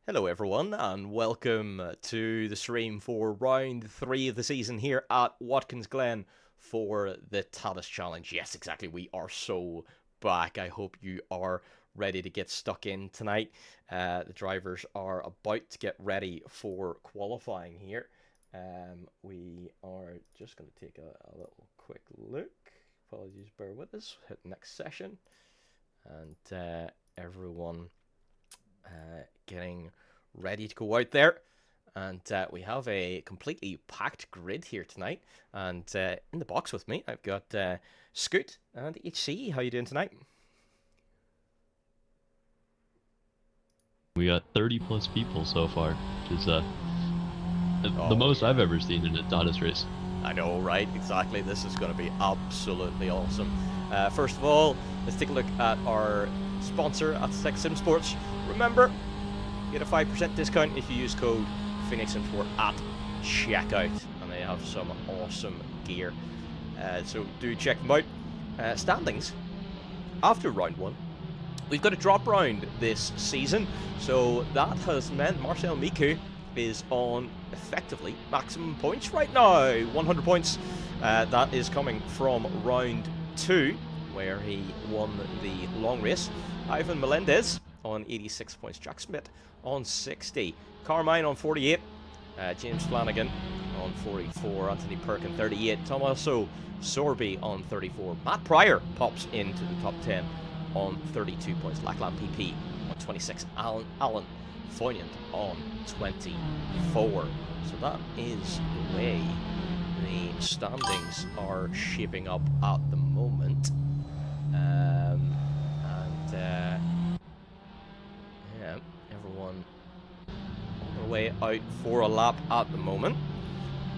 Hello everyone and welcome to the stream for round 3 of the season here at Watkins Glen for the Tatuus challenge. Yes, exactly, we are so back. I hope you are ready to get stuck in tonight. The drivers are about to get ready for qualifying here. We are just going to take a little quick look. Apologies, bear with us. Hit next session and everyone getting ready to go out there. And we have a completely packed grid here tonight. And in the box with me, I've got Scoot and HC. How you doing tonight? We got 30 plus people so far, which is the most yeah. I've ever seen in a Tatuus race. I know, right? Exactly. This is going to be absolutely awesome. First of all, let's take a look at our sponsor at Tech Sim Sports. Remember, get a 5% discount if you use code PhoenixIm4 at checkout, and they have some awesome gear. So do check them out. Standings after round 1. We've got a drop round this season, so that has meant Marcel Miku is on effectively maximum points right now. 100 points. That is coming from round 2, where he won the long race. Ivan Melendez on 86 points. Jack Smith on 60. Carmine on 48. James Flanagan on 44. Anthony Perkin 38. Tommaso Sorby on 34. Matt Pryor pops into the top 10 on 32 points. Lackland PP on 26. Alan Foynant on 24. So that is the way the standings are shaping up at the moment. Yeah, everyone on their way out for a lap at the moment.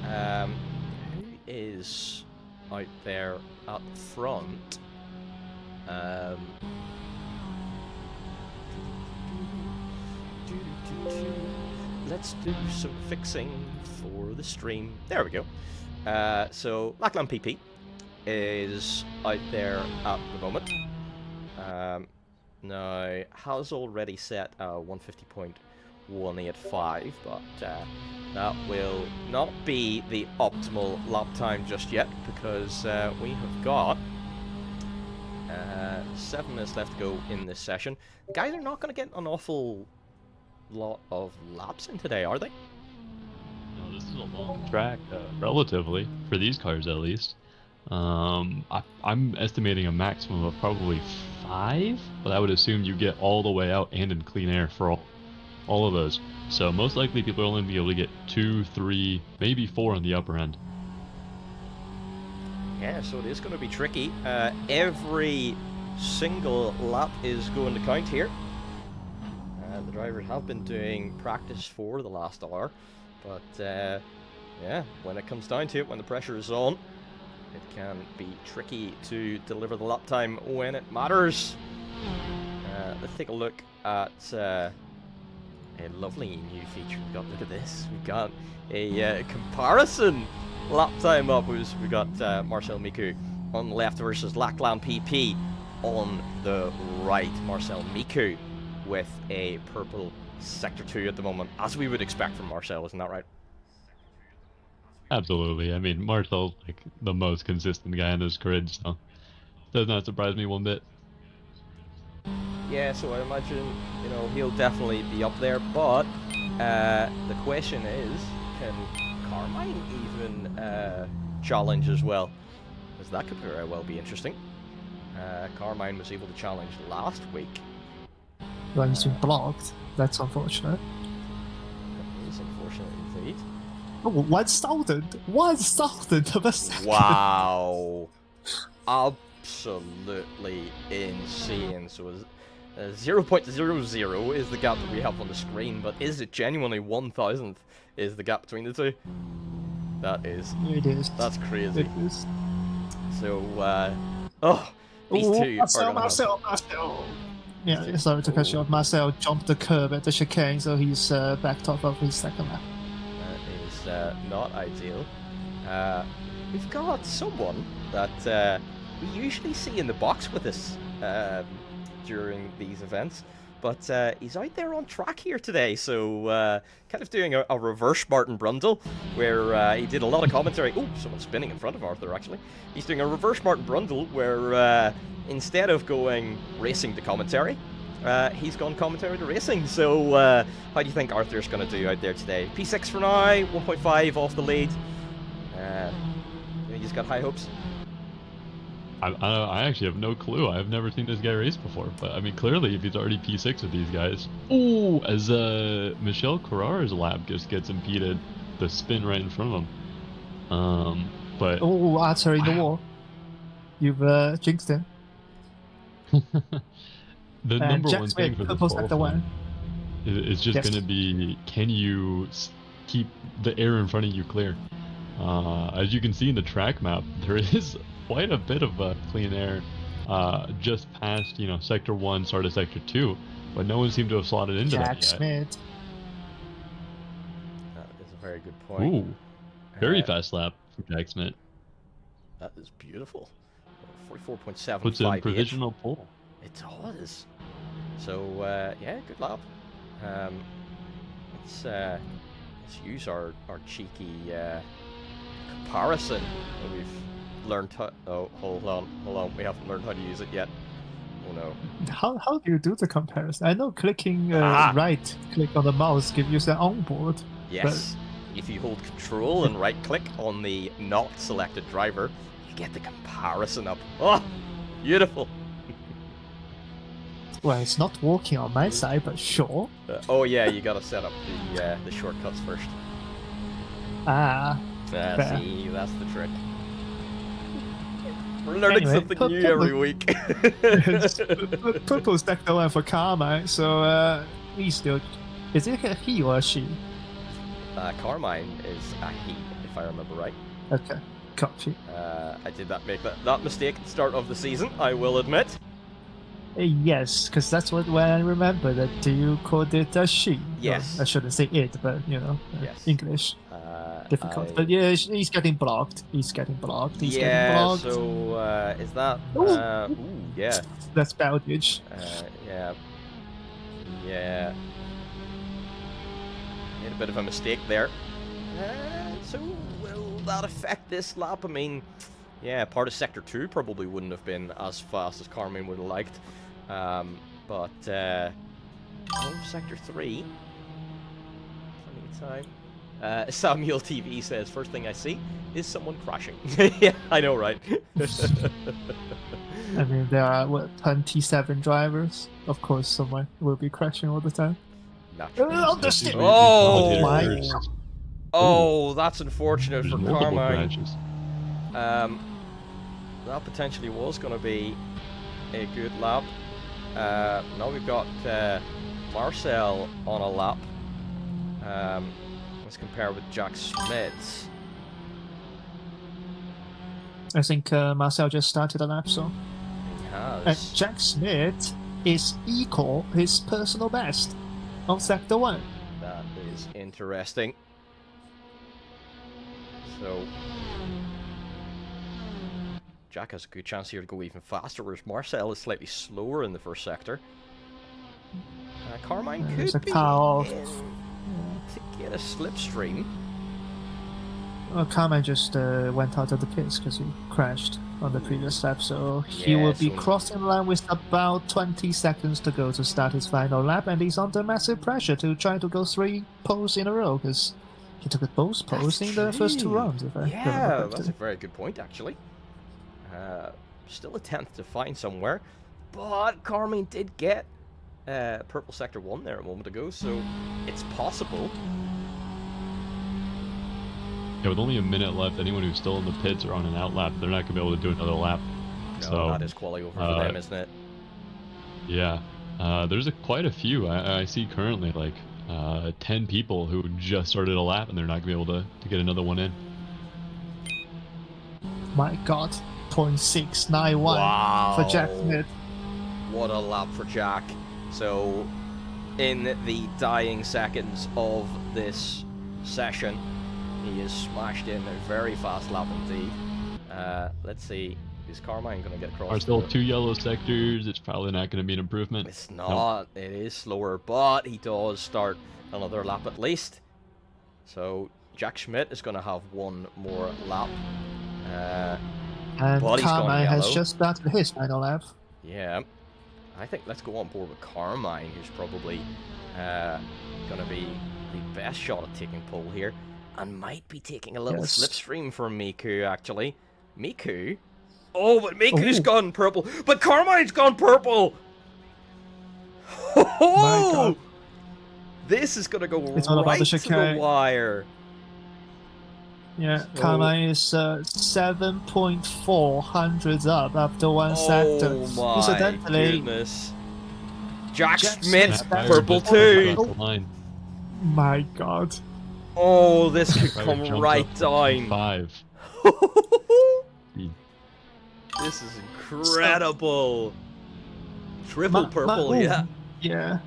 Who is out there at the front? Let's do some fixing for the stream. There we go. So Lackland PP is out there at the moment. Now has already set a 150.185, but that will not be the optimal lap time just yet, because we have got 7 minutes left to go in this session. The guys are not going to get an awful lot of laps in today, are they? No, this is a long track, relatively, for these cars at least. I'm estimating a maximum of probably 5, but I would assume you get all the way out and in clean air for all of those. So most likely people are only going to be able to get 2, 3, maybe 4 on the upper end. Yeah, so it is going to be tricky. Every single lap is going to count here. The drivers have been doing practice for the last hour, but yeah, when it comes down to it, when the pressure is on, it can be tricky to deliver the lap time when it matters. Let's take a look at a lovely new feature. Look at this. We've got a comparison lap time up. We've got Marcel Miku on the left versus Lackland PP on the right. Marcel Miku with a purple Sector 2 at the moment, as we would expect from Marcel, isn't that right? Absolutely. I mean, Marcel's like the most consistent guy in this grid, so does not surprise me one bit. Yeah, so I imagine, he'll definitely be up there, but the question is, can Carmine even challenge as well? Because that could very well be interesting. Carmine was able to challenge last week. Well, he's been blocked. That's unfortunate. That is unfortunate indeed. Oh, 1,000! 1,000 of a second! Wow! Absolutely insane. So 0.00 is the gap that we have on the screen, but is it genuinely 1,000th is the gap between the two? That is. It is. That's crazy. It is. So, these two are Marcel. Yeah, sorry to cut you off. Marcel jumped the curb at the chicane, so he's backed off of his second lap. That is not ideal. We've got someone that we usually see in the box with us during these events, but he's out there on track here today, so kind of doing a reverse Martin Brundle, where he did a lot of commentary. Oh, someone's spinning in front of Arthur, actually. He's doing a reverse Martin Brundle, where instead of going racing to commentary, he's gone commentary to racing. So how do you think Arthur's going to do out there today? P6 for now, 1.5 off the lead. He's got high hopes. I actually have no clue. I've never seen this guy race before. But I mean, clearly, if he's already P6 with these guys. Ooh, as Michel Carrara's lap just gets impeded, the spin right in front of him. But oh, Arthur in the wall. You've jinxed him. The number one thing for this qualifying is just going to be, can you keep the air in front of you clear? As you can see in the track map, there is quite a bit of clean air just past, Sector 1, start of Sector 2, but no one seemed to have slotted into that yet. Smith. That is a very good point. Ooh, very fast lap from Jack Smith. That is beautiful. 44.7. Puts a provisional pole. It does. So, yeah, good lap. Let's use our cheeky comparison that we've learned how... Oh, hold on. We haven't learned how to use it yet. Oh, no. How do you do the comparison? I know clicking right click on the mouse gives you the onboard. Yes. If you hold control and right click on the not selected driver, you get the comparison up. Oh, beautiful. Well, it's not working on my side, but sure. Oh yeah, you gotta set up the shortcuts first. See, that's the trick. We're learning something new every week. Purple sector 1 for Carmine, so he's still... Is it a he or a she? Carmine is a he, if I remember right. Okay, copy. I did make that mistake at the start of the season, I will admit. Yes, because that's when I remember that you called it a she. Yes. Well, I shouldn't say it, but yes. English. Difficult. But yeah, he's getting blocked. He's getting blocked. So is that... ooh, yeah. That's Baldage. Yeah. Made a bit of a mistake there. So will that affect this lap? I mean, yeah, part of Sector 2 probably wouldn't have been as fast as Carmine would have liked. But Sector 3, plenty of time. Samuel TV says, first thing I see is someone crashing. Yeah, I know, right? I mean, there are, 27 drivers? Of course, someone will be crashing all the time. Oh, that's unfortunate for Carmine. That potentially was going to be a good lap. Now we've got Marcel on a lap. Let's compare with Jack Smith. I think Marcel just started a lap, so. He has. Jack Smith is equal his personal best on Sector 1. That is interesting. So Jack has a good chance here to go even faster, whereas Marcel is slightly slower in the first sector. Carmine could be to get a slipstream. Well, Carmine just went out of the pits because he crashed on the previous lap, so he will be crossing the line with about 20 seconds to go to start his final lap, and he's under massive pressure to try to go 3 poles in a row because he took both poles in the first 2 rounds. Yeah, that's a very good point, actually. Still a 10th to find somewhere, but Carmine did get purple sector 1 there a moment ago, so it's possible. Yeah, with only a minute left, anyone who's still in the pits or on an out lap, they're not going to be able to do another lap. No, so that is quali over for them, isn't it? Yeah. There's quite a few. I see currently like 10 people who just started a lap and they're not going to be able to get another one in. My God, 0.691 for Jack Smith. What a lap for Jack. So, in the dying seconds of this session, he has smashed in a very fast lap indeed. Let's see. Is Carmine going to get across? Are still 2 yellow sectors. It's probably not going to be an improvement. It's not. It is slower, but he does start another lap at least. So Jack Schmidt is going to have one more lap. And but he's gone Carmine has yellow. just started his final lap. Yeah. I think let's go on board with Carmine, who's probably going to be the best shot at taking pole here. And might be taking a little slipstream from Miku, actually. Miku? Oh, but Miku's gone purple. But Carmine's gone purple! Oh! This is going to go right to the wire. Yeah, Carmine is 7.4 hundreds up after one sector. Oh my Incidentally, goodness. Jack Schmidt, purple too. My God. Oh, this could come right down. 5. This is incredible. Triple purple, yeah. Yeah.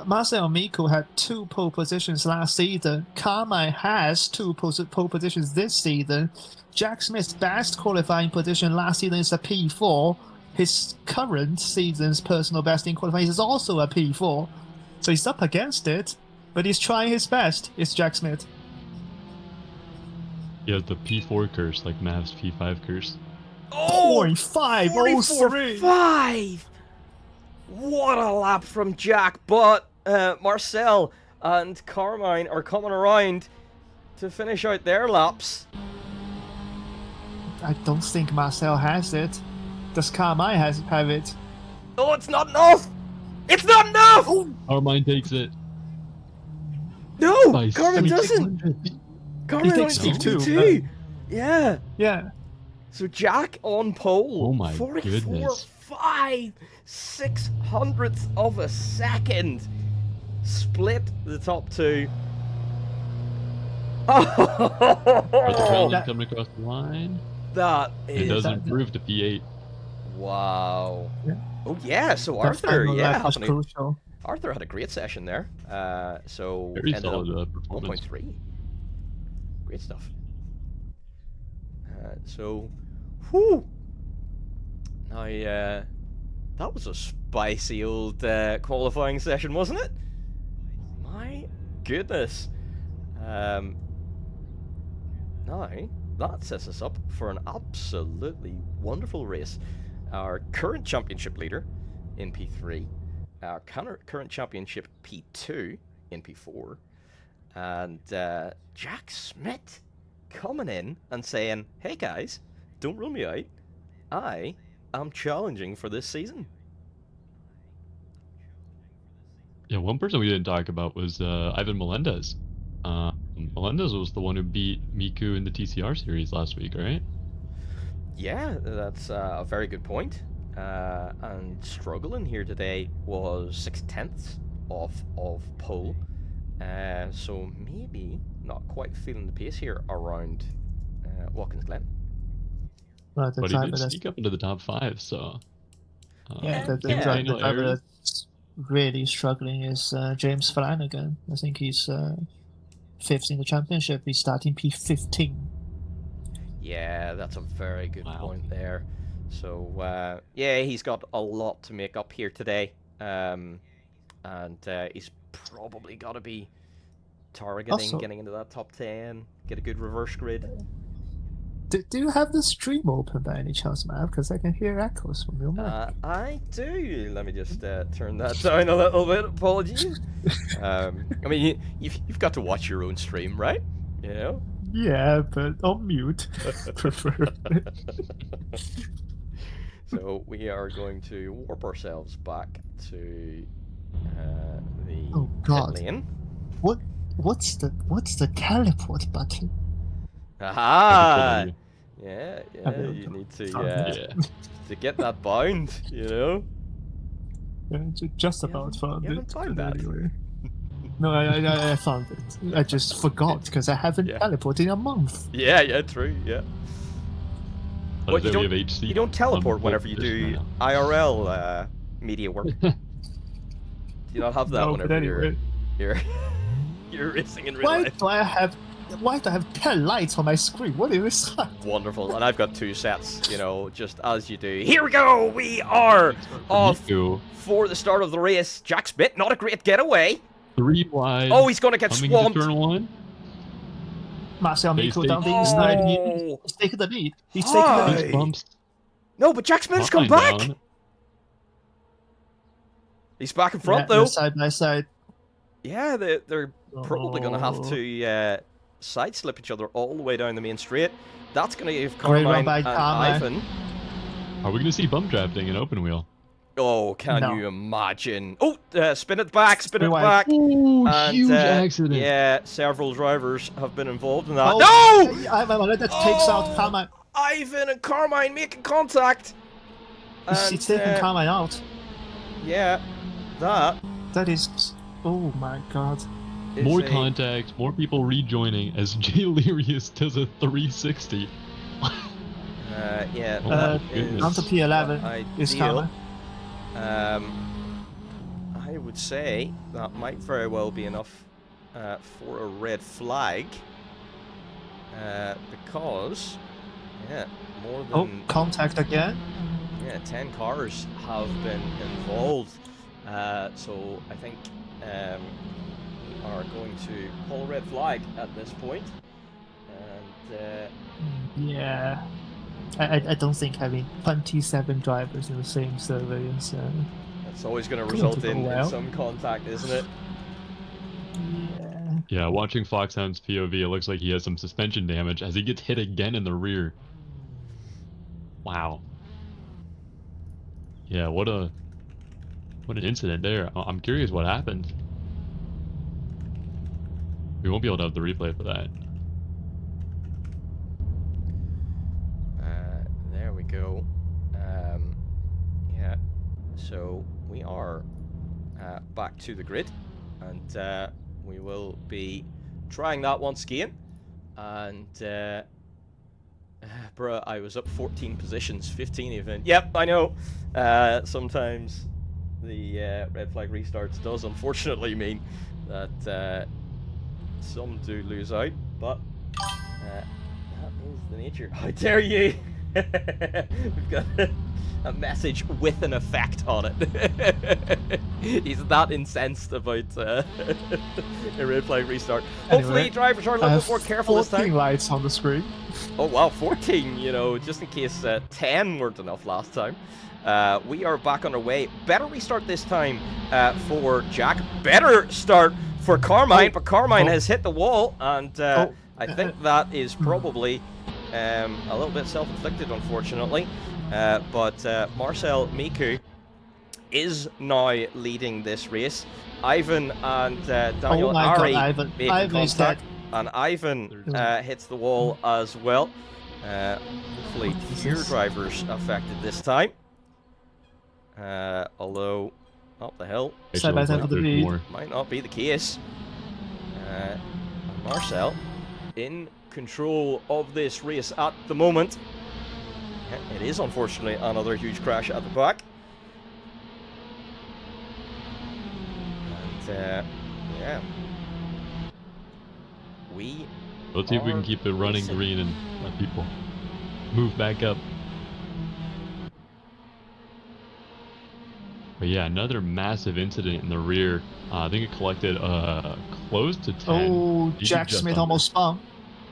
Marcel Miku had 2 pole positions last season. Carmine has 2 pole positions this season. Jack Smith's best qualifying position last season is a P4. His current season's personal best in qualifying is also a P4. So he's up against it, but he's trying his best. It's Jack Smith. He has the P4 curse, like Mav's P5 curse. Oh! 0.5! What a lap from Jack, but Marcel and Carmine are coming around to finish out their laps. I don't think Marcel has it. Does Carmine have it? Oh, it's not enough! It's not enough! Carmine takes it. No! Carmine doesn't! Carmine takes P2. Yeah. Yeah. So Jack on pole. Oh my goodness. 44.5/600th of a second. Split the top 2. Are the penalties coming across the line? That is... It does improve to P8. Wow. Yeah. Oh yeah, so Arthur, Arthur had a great session there. So very ended solid up performance. 1.3. Great stuff. So, whew. Now, that was a spicy old qualifying session, wasn't it? My goodness. Now, that sets us up for an absolutely wonderful race. Our current championship leader in P3, our current championship P2 in P4, and Jack Schmidt coming in and saying, hey guys, don't rule me out. I am challenging for this season. Yeah, one person we didn't talk about was Ivan Melendez. Melendez was the one who beat Miku in the TCR series last week, right? Yeah, that's a very good point. And struggling here today was 6/10 of pole. So maybe not quite feeling the pace here around Watkins Glen. But he did sneak up into the top 5, so... the driver that's really struggling is James Flanagan. I think he's 5th in the championship. He's starting P15. Yeah, that's a very good point there. So, yeah, he's got a lot to make up here today. And he's probably got to be targeting getting into that top 10, get a good reverse grid. Do you have the stream open by any chance, Mav? Because I can hear echoes from your mic. I do. Let me just turn that down a little bit. Apologies. I mean, you've got to watch your own stream, right? You know? Yeah, but on mute, preferably. So we are going to warp ourselves back to the pit lane. What's the teleport button? Aha! Yeah, you need to get that bound, you know? Yeah, just about found it. Found that. Anyway. No, I found it. I just forgot because I haven't teleported in a month. Yeah, true, yeah. Well, you don't teleport whenever you do IRL media work. Do you not have that whenever you're racing in real life? Why Why do I have 10 lights on my screen? What is this? Wonderful. And I've got 2 sets, you know, just as you do. Here we go. We are off for the start of the race. Jack Smith, not a great getaway. 3 wide. Oh, he's going to get coming swamped. To turn 1. Marcel Miko down the Oh. inside. He's taking the lead. He's taking the lead. These bumps. No, but Jack Smith's come Fine back. down. He's back in front, Yeah, though. side by side. Yeah, they're probably going to have to side slip each other all the way down the main straight. That's going to give Great run Carmine by and Carmine. Ivan. Are we going to see bump drafting in open wheel? Oh, can No. you imagine? Oh, spin at the back, spin at the Wide. back. Ooh, And, huge accident. Yeah, several drivers have been involved in that. Oh, No! Ivan that takes out Carmine. Ivan and Carmine making contact. He's taking Carmine out. Yeah, that That is... Oh my god. is More a- contact, more people rejoining as Jay Lirius does a 360. Yeah, Oh, that my is goodness. Down to P11 not is ideal. Carmine. I would say that might very well be enough for a red flag. Because, yeah, more Oh, than contact again. 10 cars have been involved. So I think we are going to pull a red flag at this point. And Yeah. I don't think having 27 drivers in the same survey is... it's always going to Going to result go in well. some contact, isn't it? Yeah. Yeah, watching Foxhound's POV, it looks like he has some suspension damage as he gets hit again in the rear. Wow. Yeah, what an incident there. I'm curious what happened. We won't be able to have the replay for that. There we go. Yeah, so we are back to the grid, and we will be trying that once again. And bruh, I was up 14 positions, 15 even. Yep, I know. Sometimes the red flag restarts does unfortunately mean that some do lose out, but that is the nature. How dare you! We've got a message with an effect on it. He's that incensed about a red flag restart. Hopefully, Anyway, drivers are a I little have bit more careful this 14 time. lights on the screen. Oh wow, 14, you know, just in case 10 weren't enough last time. We are back on our way. Better restart this time for Jack. Better start for Carmine, but Carmine has hit the wall, and I think that is probably a little bit self-inflicted, unfortunately. But Marcel Miku is now leading this race. Ivan and Daniel Oh my god, Ari Ivan. making Ivan is dead. contact. And Ivan hits the wall as well. Hopefully fewer drivers affected this time. Although, up the hill, Side by side for the lead. might not be the case. And Marcel in control of this race at the moment. Yeah, it is unfortunately another huge crash at the back. And yeah. Let's see if we can keep it running green and let people move back up. But yeah, another massive incident in the rear. I think it collected close to 10. Oh, Maybe Jack just Smith under. almost spun.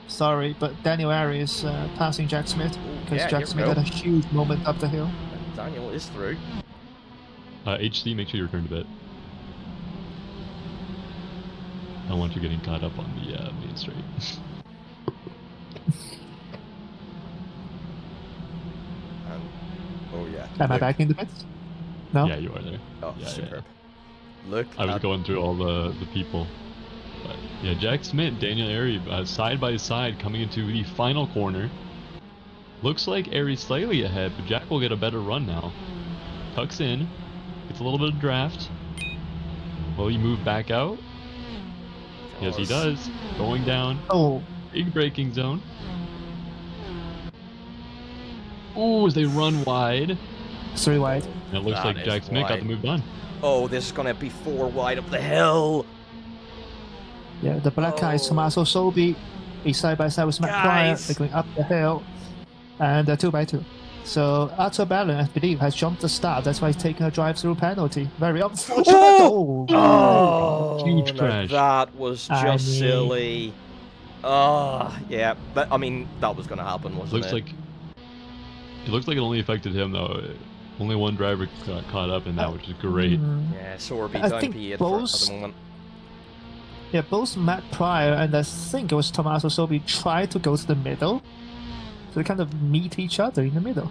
Sorry, but Daniel Ari is passing Jack Smith because yeah, Jack here we Smith go. had a huge moment up the hill. And Daniel is through. HC, make sure you return to bit. I don't want you getting caught up on the main straight. And, oh yeah. Am I Look. back in the pits? No? Yeah, you are there. Oh, Yeah, superb. Look I was at going through all the people. But yeah, Jack Smith, Daniel Airy, side by side coming into the final corner. Looks like Airy's slightly ahead, but Jack will get a better run now. Tucks in, gets a little bit of draft. Will he move back out? Yes, he does. Going down. Oh, Big braking zone. Ooh, as they run wide. 3 wide. And it looks That like is Jack Smith got the wide. move done. Oh, this is gonna be 4 wide up the hill. Yeah, the black guy is Oh. Tommaso Sobi. He's side by side with Matt Pryor. Guys. They're going up the hill, and 2x2. So Arthur Ballon, I believe, has jumped the start. That's why he's taking a drive-through penalty. Very unfortunate. Oh! Oh, Huge no, crash. that was I just mean- silly. Oh, yeah. But, I mean, that was going to happen, wasn't it? It looks like it only affected him, though. Only one driver got caught up in that, which is great. Yeah, Sorby I down think P8 at both- the moment. Yeah, both Matt Pryor and I think it was Tommaso Sorby tried to go to the middle. So they kind of meet each other in the middle.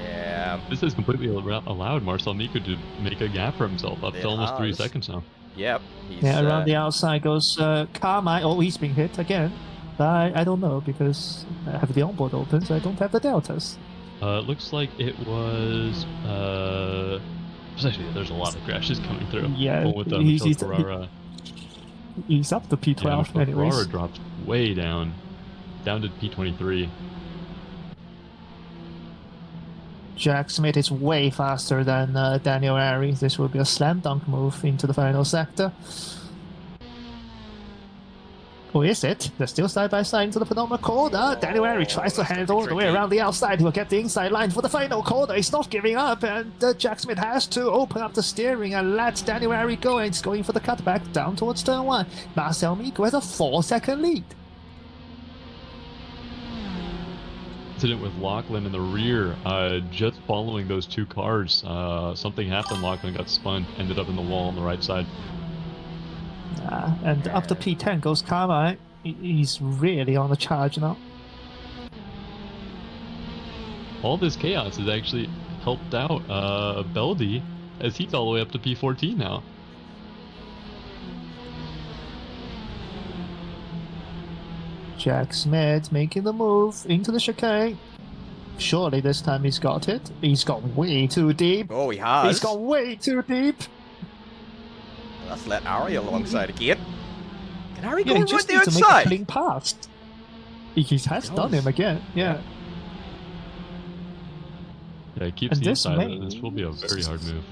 Yeah. This has completely allowed Marcel Nico to make a gap for himself up It to almost 3 has. seconds now. Yep. He's, Yeah, around the outside goes Carmine. Oh, he's been hit again. But I don't know because I have the onboard open, so I don't have the deltas. It looks like it was. Actually, there's a lot of crashes coming through. Yeah, One with he's- Michel Ferrara. He's up to P12 Yeah, Michel anyways. Ferrara dropped way down to P23. Jack Smith is way faster than Daniel Ari. This will be a slam dunk move into the final sector. Or is it? They're still side by side into the penultimate corner. Daniel Ari tries to that's hand gonna all be the way tricky. around the outside. He'll get the inside line for the final corner. He's not giving up, and Jack Smith has to open up the steering and let Daniel Ari go. And he's going for the cutback down towards turn 1. Marcel Miko has a 4-second lead. Incident with Lachlan in the rear, just following those two cars. Something happened. Lachlan got spun, ended up in the wall on the right side. And up to P10 goes Carmine. He's really on the charge now. All this chaos has actually helped out Beldy, as he's all the way up to P14 now. Jack Smith making the move into the chicane. Surely this time he's got it. He's gone way too deep. Oh, he has. He's gone way too deep. Let's let Ari alongside again. Can Ari go Yeah, he right just the needs to make a outside? clean pass. He has done him again. Yeah. Yeah, he keeps And the this inside. may- This will be a very hard move.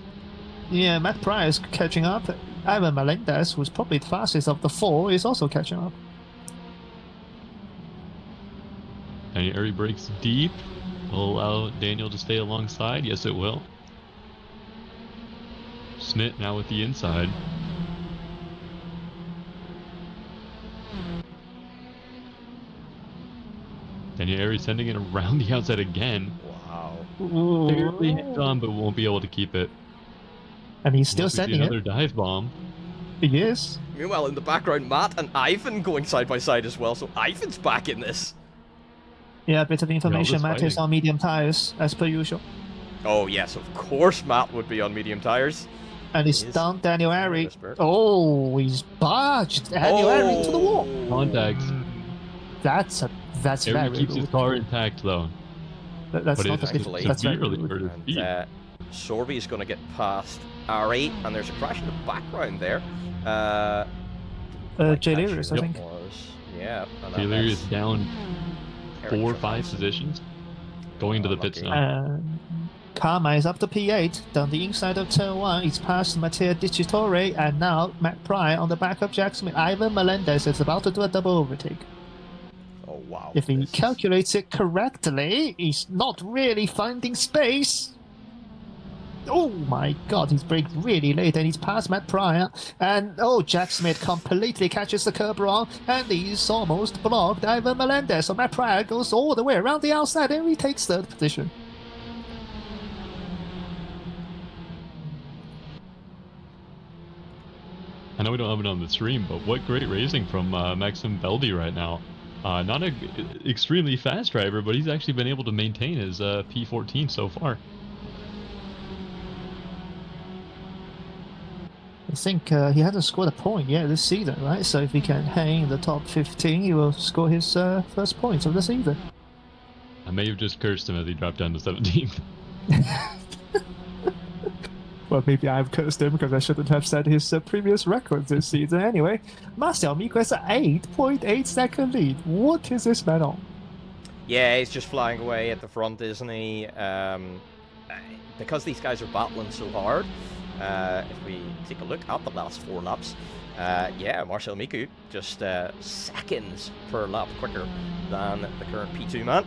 Yeah, Matt Pryor is catching up. Ivan Melendez, who's probably the fastest of the 4, is also catching up. And Ari breaks deep. Will allow Daniel to stay alongside. Yes, it will. Smith now with the inside. Daniel Ari sending it around the outside again. Wow. Barely hit on, but won't be able to keep it. And he's still Unless we see sending another it. dive bomb. He is. Meanwhile, in the background, Matt and Ivan going side by side as well, so Ivan's back in this. Yeah, a bit of information. this Matt is fighting. on medium tires, as per usual. Oh, yes, of course Matt would be on medium tires. And he's He's down Daniel Ari. whisper. Oh, he's barged Daniel Ari into the wall. Contact. That's Ari very keeps his rude. car intact though. That's But not it's a bit. actually That's very severely rude. hurt his And feet. Sorby is going to get past Ari, and there's a crash in the background there. Jay Lewis, I think. Yeah. And that Taylor is makes down Eric 4 or 5 Johansson. positions. Going to the pits Unlucky. now. Karma is up to P8, down the inside of turn 1. He's past Matteo Dicitore, and now Matt Pryor on the back of Jack Smith. Ivan Melendez is about to do a double overtake. Oh, wow. If he this is- calculates it correctly, he's not really finding space. Oh my god, he's braked really late and he's past Matt Pryor. And oh, Jack Smith completely catches the curb wrong and he's almost blocked Ivan Melendez. So Matt Pryor goes all the way around the outside and he takes third position. I know we don't have it on the stream, but what great racing from Maxim Beldy right now. Not an extremely fast driver, but he's actually been able to maintain his P14 so far. I think he hasn't scored a point yet this season, right? So if he can hang in the top 15, he will score his first points of the season. I may have just cursed him as he dropped down to 17th. Well, maybe I've cursed him because I shouldn't have set his previous records this season. Anyway, Marcel Miko has an 8.8 second lead. What is this man on? Yeah, he's just flying away at the front, isn't he? Because these guys are battling so hard, if we take a look at the last 4 laps, yeah, Marcel Miku just seconds per lap quicker than the current P2 man.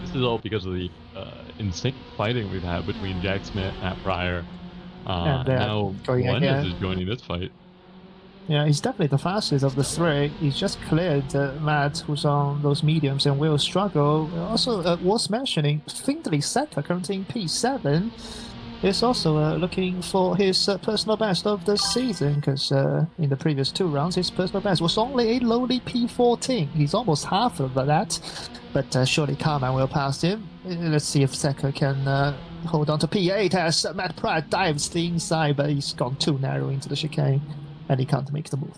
This is all because of the insane fighting we've had between Jack Smith, Matt Pryor, and now Melendez is joining this fight. Yeah, he's definitely the fastest of the 3. He's just cleared Matt, who's on those mediums and will struggle. Also, worth mentioning, Findlay Secker, currently in P7, is also looking for his personal best of the season, because in the previous 2 rounds, his personal best was only a lowly P14. He's almost half of that, but surely Carman will pass him. Let's see if Secker can hold on to P8 as Matt Pryor dives the inside, but he's gone too narrow into the chicane, and he can't make the move.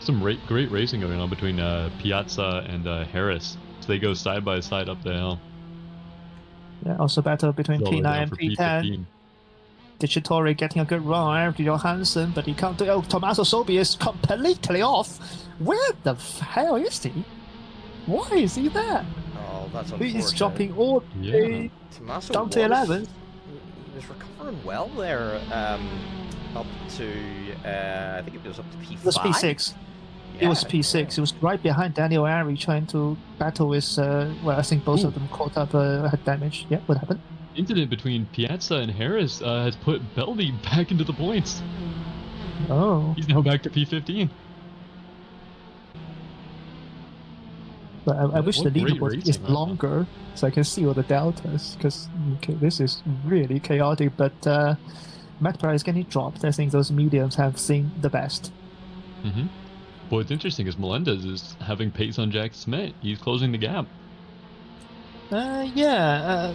Some great racing going on between Piazza and Harris. So they go side by side up the hill. Yeah, also battle between P9 and P10. P15. Digitore getting a good run after Johansson, but he can't do it. Oh, Tommaso Sobi is completely off. Where the hell is he? Why is he there? Oh, that's unfortunate. He's jumping all the way down to 11. He was recovering well there, up to, I think it was up to P5. It was P6. Yeah, it was P6. Yeah. It was right behind Daniel Ari trying to battle with, well, I think both of them caught up, had damage. Yeah, what happened? Incident between Piazza and Harris has put Beldy back into the points. Oh. He's now back to P15. But I wish the leaderboard is longer so I can see all the deltas, because this is really chaotic, but Matt Pryor is getting dropped. I think those mediums have seen the best. Mm-hmm. What's interesting is Melendez is having pace on Jack Smith. He's closing the gap. Yeah,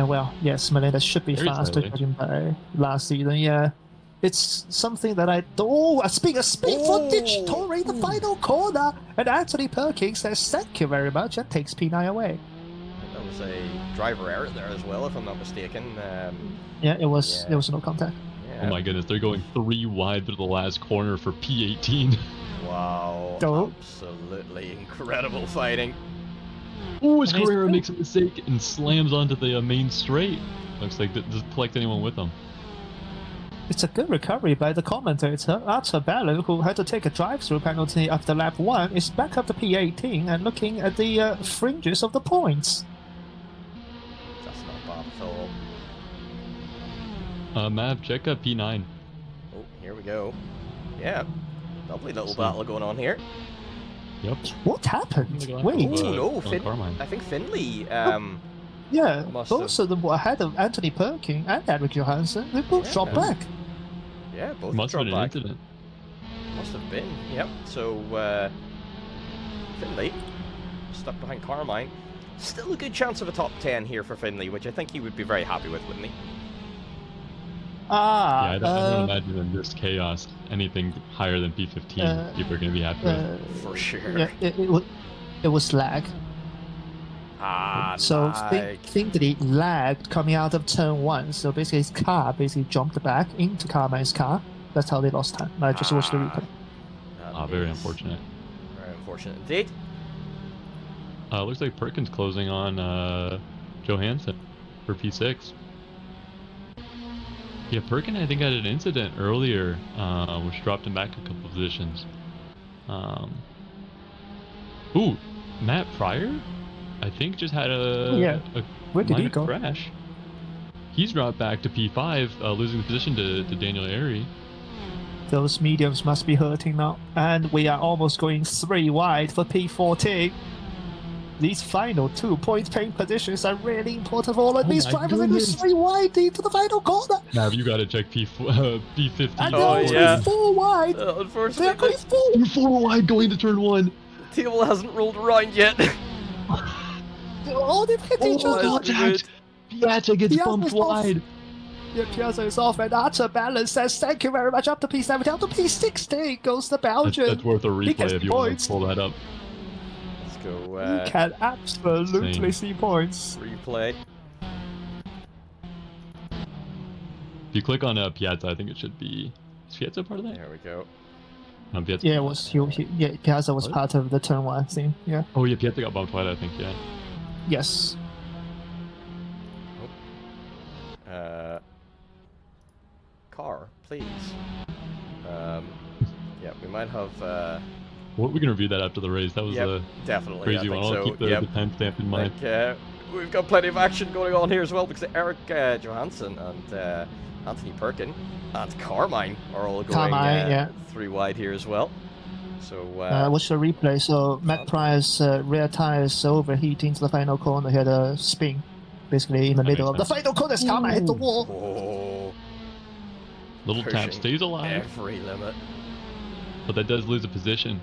well, yes, Melendez should be faster judging by last season, yeah. It's something that I... Oh, a speed for Digitore, the final corner! And Anthony Perkins says, thank you very much, and takes P9 away. That was a driver error there as well, if I'm not mistaken. Yeah, it was. There was no contact. Yeah. Oh my goodness, they're going 3 wide through the last corner for P18. Wow, absolutely incredible fighting. Oh, his Carrera makes a mistake and slams onto the main straight. Looks like that doesn't collect anyone with him. It's a good recovery by the commentator. Arthur Ballon, who had to take a drive-through penalty after lap 1, is back up to P18 and looking at the fringes of the points. That's not bad at all. Mav, check up P9. Oh, here we go. Yeah, lovely little battle going on here. Yep. What happened? Wait. Oh, no, I think Findlay... yeah, both of them were ahead of Anthony Perkins and Eric Johansson. They both dropped back. Yeah, both must have dropped been an back. incident. Must have been, yep. So, Findlay, stuck behind Carmine. Still a good chance of a top 10 here for Findlay, which I think he would be very happy with, wouldn't he? Yeah, I don't imagine in this chaos anything higher than P15 people are going to be happy with. For sure. Yeah, it was lag. So Findlay lagged coming out of turn 1. So basically his car jumped back into Carmine's car. That's how they lost time. I just watched the replay. Very unfortunate. Very unfortunate indeed. Looks like Perkins closing on Johansson for P6. Yeah, Perkins I think had an incident earlier, which dropped him back a couple positions. Ooh, Matt Pryor? I think just had a Where did he go? Crash. He's dropped back to P5, losing the position to Daniel Airy. Those mediums must be hurting now. And we are almost going 3 wide for P14. These final 2 point paying positions are really important for all of these drivers. They go 3 wide into the final corner. Now you got to check P15. And they're 4 wide. Unfortunately, they're going 4 wide going to turn 1. The table hasn't rolled around yet. Oh, they've hit each other. Piazza gets bumped wide. Yeah, Piazza is off, and Arthur Ballon says thank you very much. Up to P7, down to P16 goes the Belgian. That's worth a replay if you want to pull that up. Let's go. You can absolutely see points. Replay. If you click on Piazza, I think it should be. Is Piazza part of that? There we go. Piazza. Yeah, it was. Piazza was part of the turn 1 thing. Yeah. Oh yeah, Piazza got bumped wide, I think. Yeah. Yes. Car, please. Yeah, we might have. Well, we can review that after the race. That was Yep, a definitely. crazy I one. think I'll so. keep the Yep. timestamp in mind. We've got plenty of action going on here as well because Eric Johansson and Anthony Perkin and Carmine are all going 3 wide here as well. So watch the replay. So Matt Pryor's rear tires overheating into the final corner. He had a spin, basically in the middle of the final corner. Carmine hit the wall. Oh, Little tap stays alive, every limit. but that does lose a position.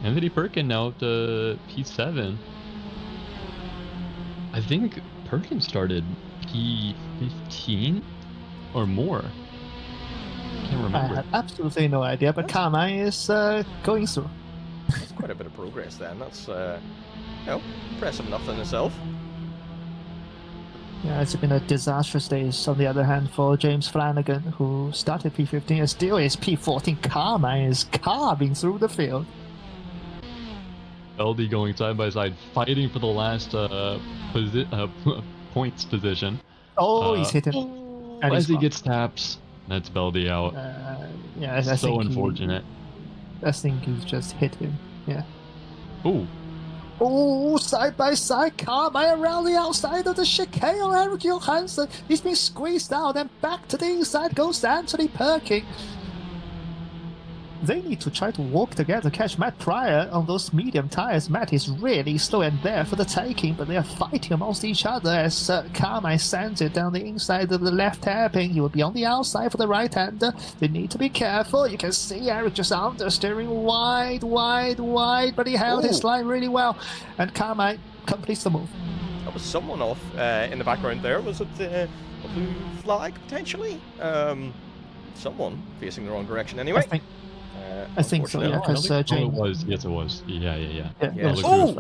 Anthony Perkin now up to P7. I think Perkin started P15 or more. Can't remember. I have absolutely no idea, but Carmine is going through. That's quite a bit of progress then. That's impressive enough in itself. Yeah, it's been a disastrous day. On the other hand, for James Flanagan, who started P15 and still is P14, Carmine is carving through the field. LD going side by side, fighting for the last points position. Oh, he's hit him. And As he gets taps, that's Beldy out. Yeah, I so think unfortunate. I think he just hit him. Yeah. Ooh. Oh, side by side, Carmine around the outside of the chicane. Eric Johansson, he's been squeezed out, and back to the inside goes Anthony Perkin. They need to try to walk together, catch Matt Pryor on those medium tires. Matt is really slow and there for the taking, but they are fighting amongst each other as Carmine sends it down the inside of the left hairpin. He will be on the outside for the right-hander. They need to be careful. You can see Eric just understeering wide, but he held his line really well. And Carmine completes the move. That was someone off in the background there. Was it a blue flag, potentially? Someone facing the wrong direction anyway. I think so, yeah, because it was. Yes, it was. Yeah.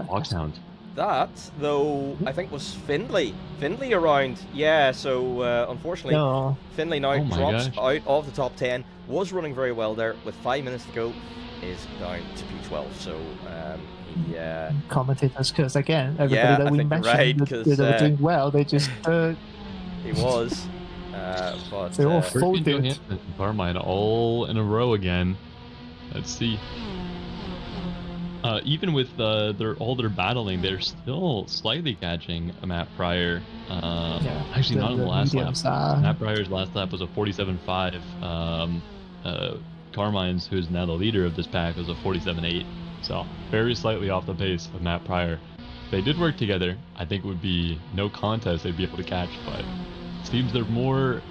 Foxhound. That, though, I think was Findlay. Findlay around, yeah, so unfortunately, Findlay now drops out of the top 10, was running very well there, with 5 minutes to go, is down to P12, so he... Commentators, because again, everybody that we mentioned that they were doing well, they just... He was, but... They all folded. Carmine all in a row again. Let's see. Even with all their battling, they're still slightly catching Matt Pryor. Actually, not in the last lap. Matt Pryor's last lap was a 47.5. Carmine's, who's now the leader of this pack, was a 47.8. So very slightly off the pace of Matt Pryor. If they did work together, I think it would be no contest they'd be able to catch. But it seems they're more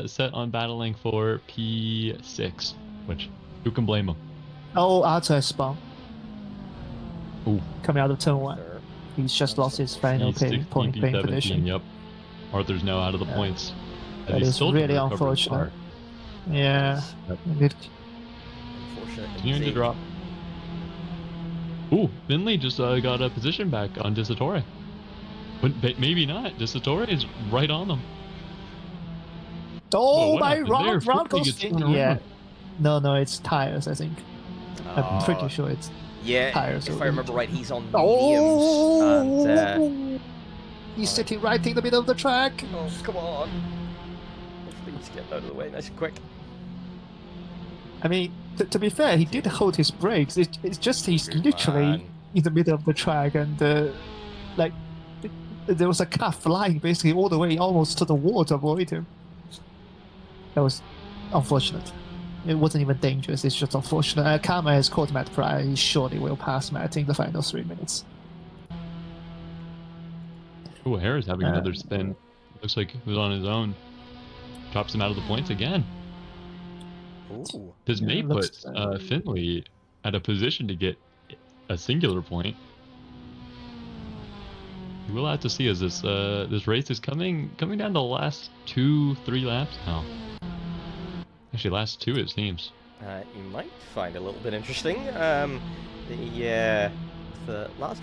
set on battling for P6, which who can blame them? Oh, Arthur spun. Ooh. Coming out of turn 1. He's just lost his final point position. Yep. Arthur's now out of the points. That is really unfortunate. Yeah. Unfortunate. Continuing to drop. Ooh, Finley just got a position back on Desatore. But maybe not. Desatore is right on them. Oh, my round goes in. Yeah. No, it's tires, I think. I'm pretty sure it's tires. If I remember right, he's on mediums. And, he's sitting right in the middle of the track. Oh, come on. Hopefully he's getting out of the way nice and quick. I mean, to be fair, he did hold his brakes. It's just he's literally in the middle of the track, and there was a car flying basically all the way almost to the wall to avoid him. That was unfortunate. It wasn't even dangerous, it's just unfortunate. Karma has caught Matt Pryor. He surely will pass Matt in the final 3 minutes. Oh, Harris having another spin. Looks like he was on his own. Drops him out of the points again. Ooh. This may put Finley at a position to get a singular point. You will have to see as this race is coming down to the last 2-3 laps now. Actually, last 2 it seems. You might find a little bit interesting. The last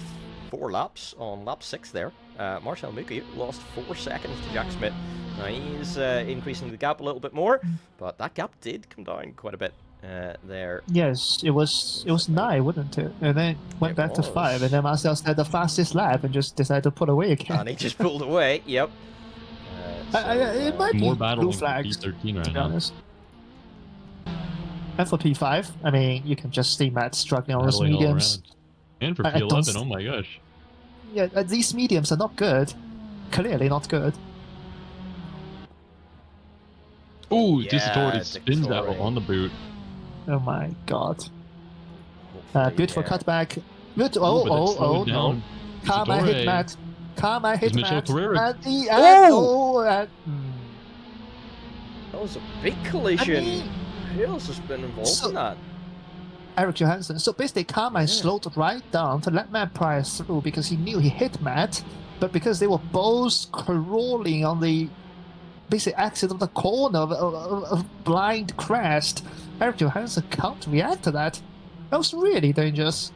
4 laps on lap 6 there, Marcel Muki lost 4 seconds to Jack Smith. Now he's increasing the gap a little bit more, but that gap did come down quite a bit there. Yes, it was 9, wasn't it? And then went It back to was. 5, and then Marcel said the fastest lap and just decided to pull away again. And he just pulled away. Yep. It might More be battling blue for flags, P13 right to be now. honest. And for P5, I mean, you can just see Matt struggling on those Battling all mediums. around. And for I don't P11, s- oh my gosh. Yeah, these mediums are not good. Clearly not good. Ooh, yeah, Dictatori spins that Dictatori. on the boot. Oh my god. Hopefully, Beautiful cutback. Good. Ooh, Oh, but that oh, slowed oh, no. down. Karma hit Dictatori. Matt. Karma hit Is Michel Matt. Carrera- And the Oh! and That was a big collision. I mean, Who else has been involved in that? Eric Johansson. So basically, Karma Yeah. slowed right down to let Matt price through because he knew he hit Matt, but because they were both crawling on the basic exit of the corner of blind crashed, Eric Johansson can't react to that. That was really dangerous.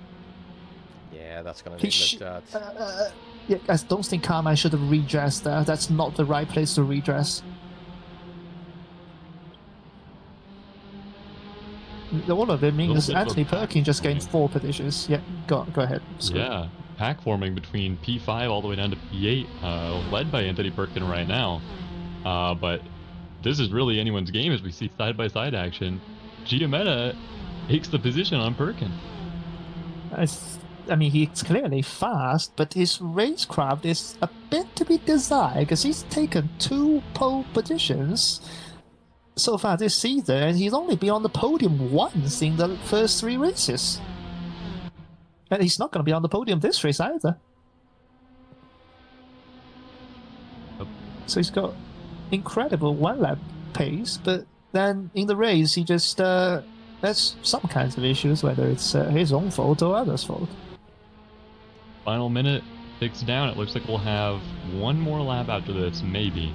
Yeah, that's going to He be sh- looked at. Yeah, I don't think Karma should have redressed there. That's not the right place to redress. All of it means Little bit of a Anthony pack Perkins just gained forming. 4 positions. Yeah, go ahead. Screw. Yeah, pack forming between P5 all the way down to P8, led by Anthony Perkin right now. But this is really anyone's game as we see side-by-side action. Giametta takes the position on Perkin. I mean, he's clearly fast, but his racecraft is a bit to be desired because he's taken 2 pole positions so far this season, and he's only been on the podium once in the first 3 races. And he's not going to be on the podium this race either. Yep. So he's got incredible 1-lap pace, but then in the race he just there's some kinds of issues, whether it's his own fault or others' fault. Final minute ticks down. It looks like we'll have one more lap after this, maybe.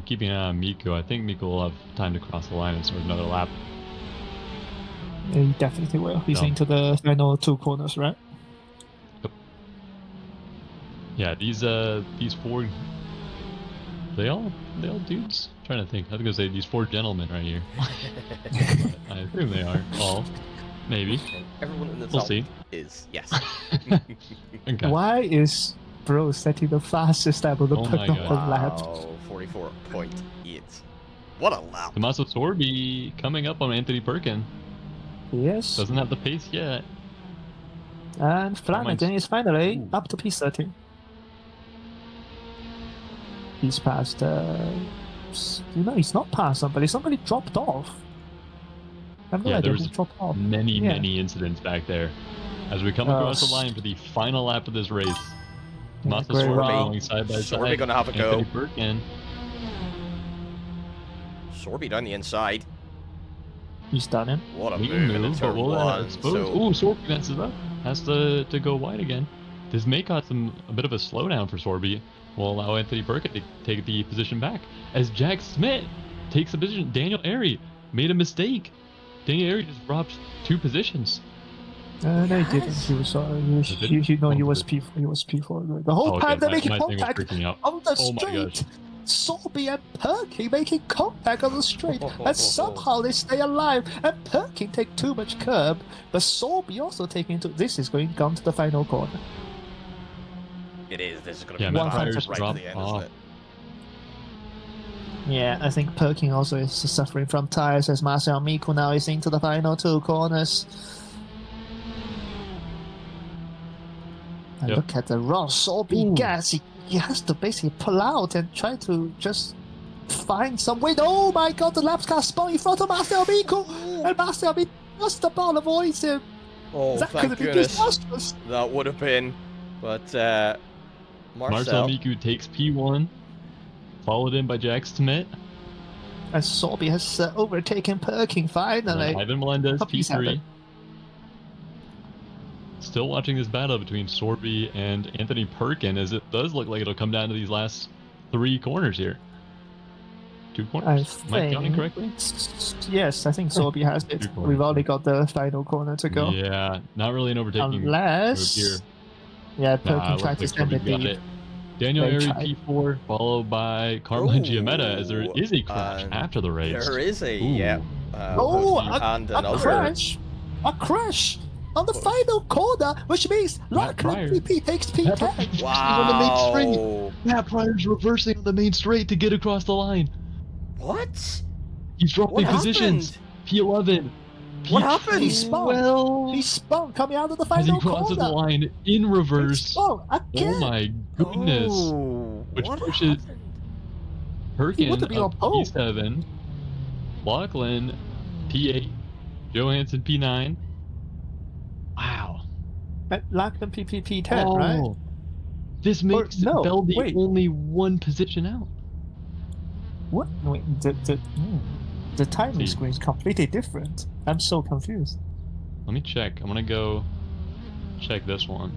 Keeping an eye on Miku. I think Miku will have time to cross the line and start another lap. Yeah, he definitely will. He's No. into the final 2 corners, right? Yeah, these 4, they all dudes? I'm trying to think. I was gonna say these 4 gentlemen right here. I assume they are all. Maybe. And everyone in the We'll top see. is, yes. Okay. Why is Bro setting the fastest lap of the Oh my penultimate God. lap? Wow, 44.8. What a lap. Tommaso Sorbi coming up on Anthony Perkin. Yes. Doesn't have the pace yet. And Flanagan is finally Ooh. up to P13. He's passed. He's not passed somebody. Somebody dropped off. I have no Yeah, idea there who was dropped off. Many incidents back there. As we come across the line for the final lap of this race. Tommaso great Sorbi round. going side by Sorbi side. gonna have a go. Anthony Perkin. Sorbi down the inside. He's done him. What a We move in move, but turn we'll 1. expose. So, Ooh, Sorbi messes up. Has to go wide again. This may cause a bit of a slowdown for Sorbi. Will allow Anthony Perkin to take the position back. As Jack Smith takes the position. Daniel Airy made a mistake. Daniel Airy just dropped 2 positions. No, he didn't. Yes. He was. He was P4. He was P4. The whole Oh, time okay, they're my making thing was contact freaking out. on the Oh my straight. gosh. Sorby and Perkin making contact on the straight, and somehow they stay alive. And Perkin take too much curb, but Sorby also taking into. This is going down to the final corner. it is. This is going to Yeah, be Matt fast Myers right to dropped the end, off. isn't it? Yeah, I think Perkin also is suffering from tires as Marcel Miku now is into the final 2 corners. And Yep. look at the run Sorby Ooh. gets. He has to basically pull out and try to just find some way. Oh my god, the lap car spun in front of Marcel Miku! And Marcel Miku just about avoids him. Oh, That could thank have been goodness. disastrous. That would have been. But, Marcel Marcel. Miku takes P1, followed in by Jack Smith. And Sorby has overtaken Perkin And finally. then Ivan Melendez, Puppies P3. happen. Still watching this battle between Sorby and Anthony Perkin, as it does look like it'll come down to these last 3 corners here. 2 I corners. Am I counting think. correctly? Yes, I think Sorby has it. 2 corners. We've only got the final corner to go. Yeah, not really an overtaking move here. Unless. Yeah, Perkin Nah, tried to looks like send it Sorby got deep. it. Daniel They Airy tried. P4, followed by Carmine Ooh, Giametta, as there is a crash and after the race. There is a, Ooh. yeah. Oh, and a another. crash! A crash! On the final corner, which means Lachlan PP takes P10. Wow. Matt Pryor's reversing on the main straight to get across the line. What? He's dropping What positions. happened? P11. What happened? He spun. He spun coming out of the As he final crosses the corner. line in He reverse. spun Oh again. my goodness. Oh, Which what pushes happened? He would Perkin have been on up pole. P7. Lachlan P8. Johansson P9. Wow. Lachlan PP P10, right? Oh, this makes no, Beldy wait. only one position out. What? Wait, the timing screen is completely different. I'm so confused. Let me check. I'm gonna go check this one.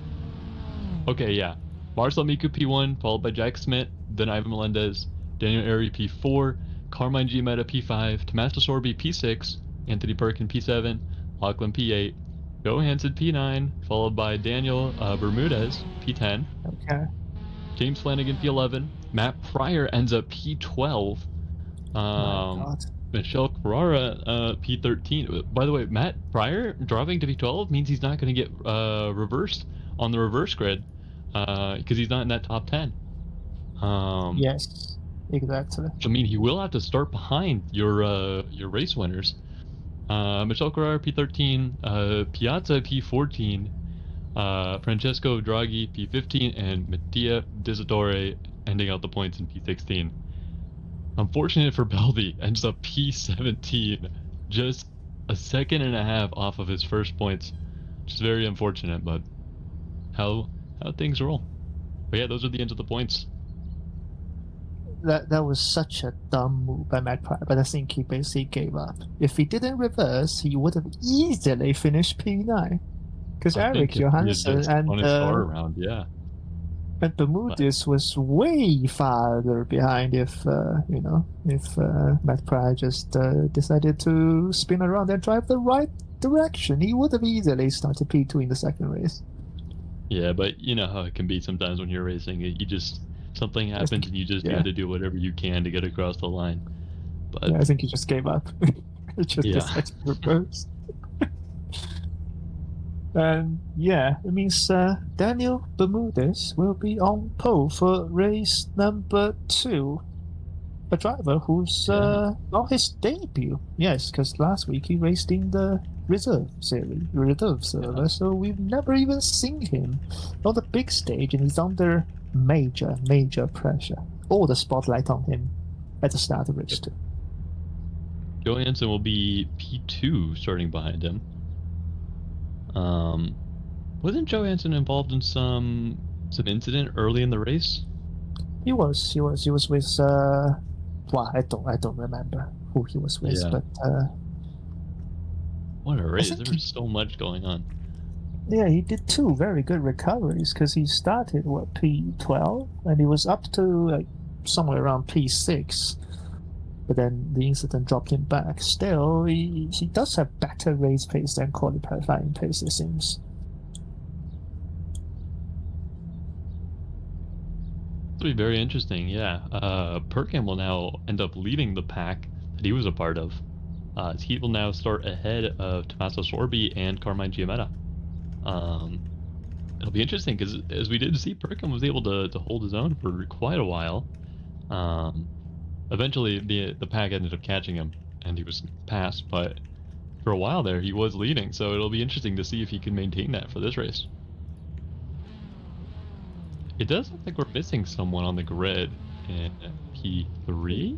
Okay, yeah. Marcel Miku P1, followed by Jack Smith, then Ivan Melendez, Daniel Airy P4, Carmine Giametta P5, Tommaso Sorbi P6, Anthony Perkin P7, Lachlan P8, Johansson P9, followed by Daniel Bermudez P10, Okay. James Flanagan P11, Matt Pryor ends up P12, My God. Michelle Carrara P13. By the way, Matt Pryor dropping to P12 means he's not going to get reversed on the reverse grid because he's not in that top 10. Yes, exactly. I mean, he will have to start behind your race winners. Michelle Carrara P13, Piazza P14, Francesco Draghi P15, and Mattia Desidore ending out the points in P16. Unfortunate for Beldy, ends up P17, just a second and a half off of his first points, which is very unfortunate, but how things roll. But yeah, those are the ends of the points. That was such a dumb move by Matt Pryor, but I think he basically gave up. If he didn't reverse, he would have easily finished P9. Because Eric Johansson and on his car around, yeah. And Bermudez was way farther behind if Matt Pryor just decided to spin around and drive the right direction. He would have easily started P2 in the second race. Yeah, but you know how it can be sometimes when you're racing. Something happens and you just got to do whatever you can to get across the line. But yeah, I think he just gave up. He just decided to reverse. And yeah, it means Daniel Bermudez will be on pole for race number 2. A driver who's on his debut. Yes, because last week he raced in the reserve server, so we've never even seen him on the big stage, and he's under major pressure. All the spotlight on him at the start of race 2. Johansson will be P2 starting behind him. Wasn't Johansson involved in some incident early in the race? He was with well, I don't remember who he was with, but what a race! There was so much going on. Yeah, he did 2 very good recoveries because he started P12 and he was up to like somewhere around P6. But then the incident dropped him back. Still, he does have better race pace than qualifying pace, it seems. It'll be very interesting, yeah. Perkin will now end up leading the pack that he was a part of. He will now start ahead of Tommaso Sorbi and Carmine Giametta. It'll be interesting because, as we did see, Perkin was able to hold his own for quite a while. Eventually, the pack ended up catching him, and he was passed, but for a while there, he was leading, so it'll be interesting to see if he can maintain that for this race. It does look like we're missing someone on the grid in P3?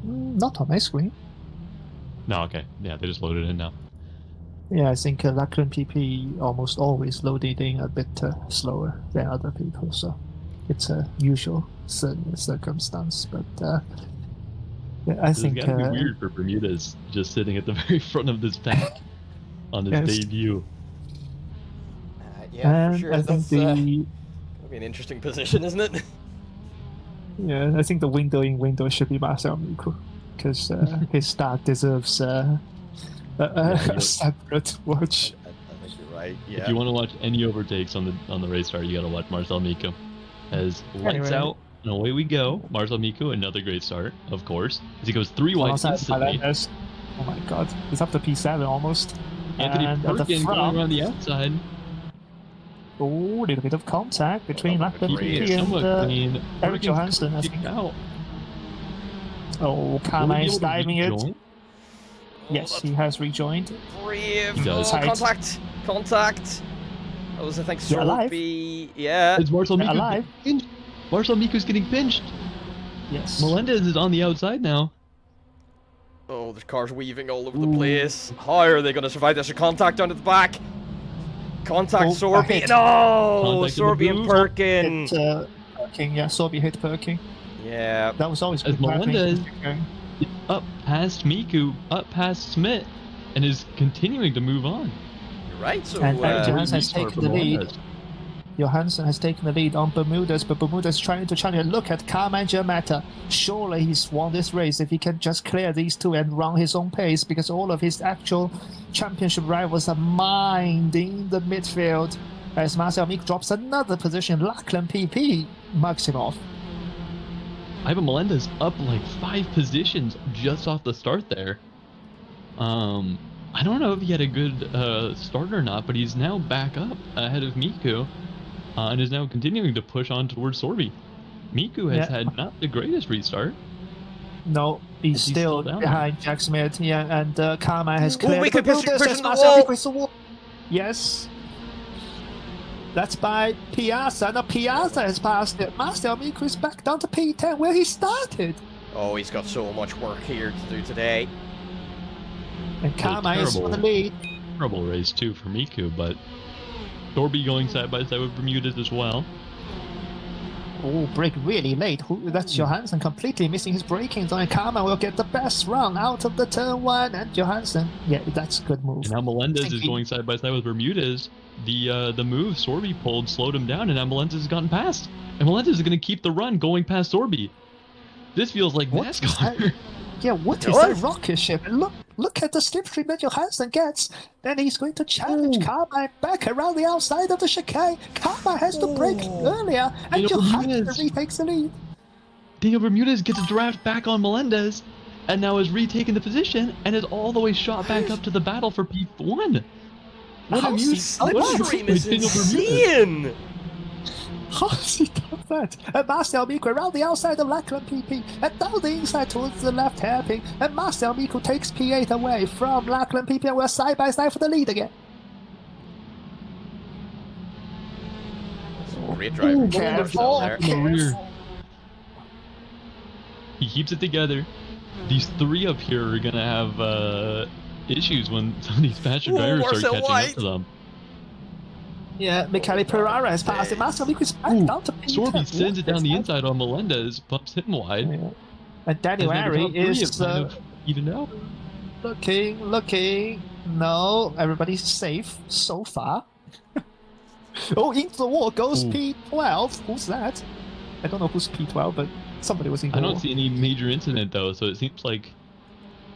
Not on my screen. No, okay. Yeah, they just loaded in now. Yeah, I think Lachlan PP almost always loaded in a bit slower than other people, so it's a usual circumstance. But yeah, I think it's gotta be weird for Bermudez just sitting at the very front of this pack on his debut. Yeah, for sure. I think gonna be an interesting position, isn't it? Yeah, I think the window should be Marcel Miku, because his start deserves a separate watch. I think you're right. Yeah. If you want to watch any overtakes on the race car, you gotta watch Marcel Miku. As lights out and away we go. Marcel Miku, another great start, of course, as he goes 3 wide instantly. Oh my god, he's up to P7 almost. Anthony And at the Perkins going front, around the outside. oh, a little bit of contact between Well, Lachlan Keeping it PP somewhat and clean. Eric Perkins Johansson, I kicked think. out. Oh, Will he Karma be is able to diving it. rejoin? Yes, he has rejoined. Brave. He does. Oh, contact. That was, I think, They're alive. Sorby. Yeah. Is Marcel They're Miku alive. getting pinched? Marcel Miku's getting pinched. Yes. Melendez is on the outside now. Oh, there's cars weaving all over the place. How are they going to survive? There's a contact down at the back. Contact Oh, a Sorby. hit. No! Contact in the Sorby and booth. Perkin. Hit Perkin, yeah, Sorby hit Perkin. Yeah. That was always As good grappling. Melendez up past Miku, up past Smith, and is continuing to move on. You're right. So, And Eric Johansson has Restart taken for the lead. Melendez. Johansson has taken the lead on Bermudez, but Bermudez trying to challenge. Look at Carmen Giametta. Surely he's won this race if he can just clear these two and run his own pace, because all of his actual championship rivals are minding the midfield. As Marcel Meek drops another position, Lachlan PP marks him off. Ivan Melendez up like 5 positions just off the start there. I don't know if he had a good start or not, but he's now back up ahead of Miku. And is now continuing to push on towards Sorby. Miku has had not the greatest restart. No, he's still down behind Jack Smith. Yeah, and Karma has cleared. we could push Bermudez the has wall. Marcel Meek wall. Yes. That's by Piazza. Now Piazza has passed it. Marcel Meek is back down to P10 where he started. Oh, he's got so much work here to do today. And Karma is for the lead. Terrible race too for Miku, but Sorby going side by side with Bermudez as well. Oh, brake really late. That's Johansson completely missing his braking zone. And Karma will get the best run out of the turn 1. And Johansson, yeah, that's a good move. And now Melendez is going side by side with Bermudez. The move Sorby pulled slowed him down, and now Melendez has gotten past. And Melendez is going to keep the run going past Sorby. This feels like NASCAR. Yeah, what is that rocket ship? Look at the slipstream that Johansson gets. Then he's going to challenge Karma back around the outside of the chicane. Karma has to brake earlier, and Johansson retakes the lead. Daniel Bermudez gets a draft back on Melendez, and now has retaken the position, and is all the way shot back up to the battle for P1. What a slipstream is insane! How has he done that? And Marcel Miku around the outside of Lachlan PP, and down the inside towards the left hairpin, and Marcel Miku takes P8 away from Lachlan PP, and we're side by side for the lead again. Great driving. Careful. He keeps it together. These 3 up here are gonna have issues when some of these faster drivers start catching up to them. Yeah, Michele Pereira has passed it. Marcel Miku is back down to P10. Sorby sends it down the inside on Melendez, bumps him wide. Yeah. And Daniel Ari is even out. looking. No, everybody's safe so far. Oh, into the wall goes P12. Who's that? I don't know who's P12, but somebody was in the wall. I don't see any major incident though, so it seems like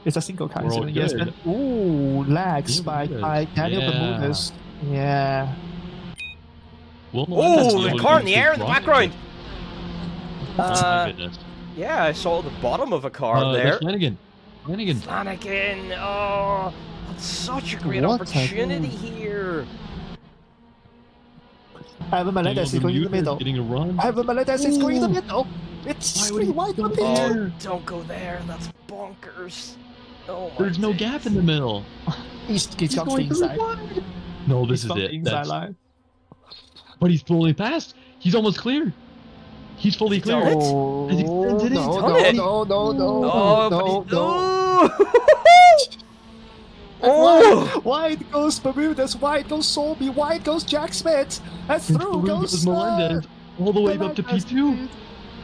it's a single car we're all incident. Yes, good. but lag spike by Daniel Bermudez. Yeah. Oh, the car in the air in the background. Oh my goodness. Yeah, I saw the bottom of a car there. Flanagan. Oh, that's such a great opportunity here. Ivan Melendez is going in the middle. Getting a run. Ivan Melendez is going in the middle. It's 3 wide for Peter. Don't go there. That's bonkers. Oh my There's no gap in the middle. He's got the inside. No, this is it. But he's fully passed. He's almost clear. He's fully clear. No, Oh! Wide goes Bermudez, wide goes Sorby, wide goes Jack Smith, and through goes Melendez, all the way up to P2.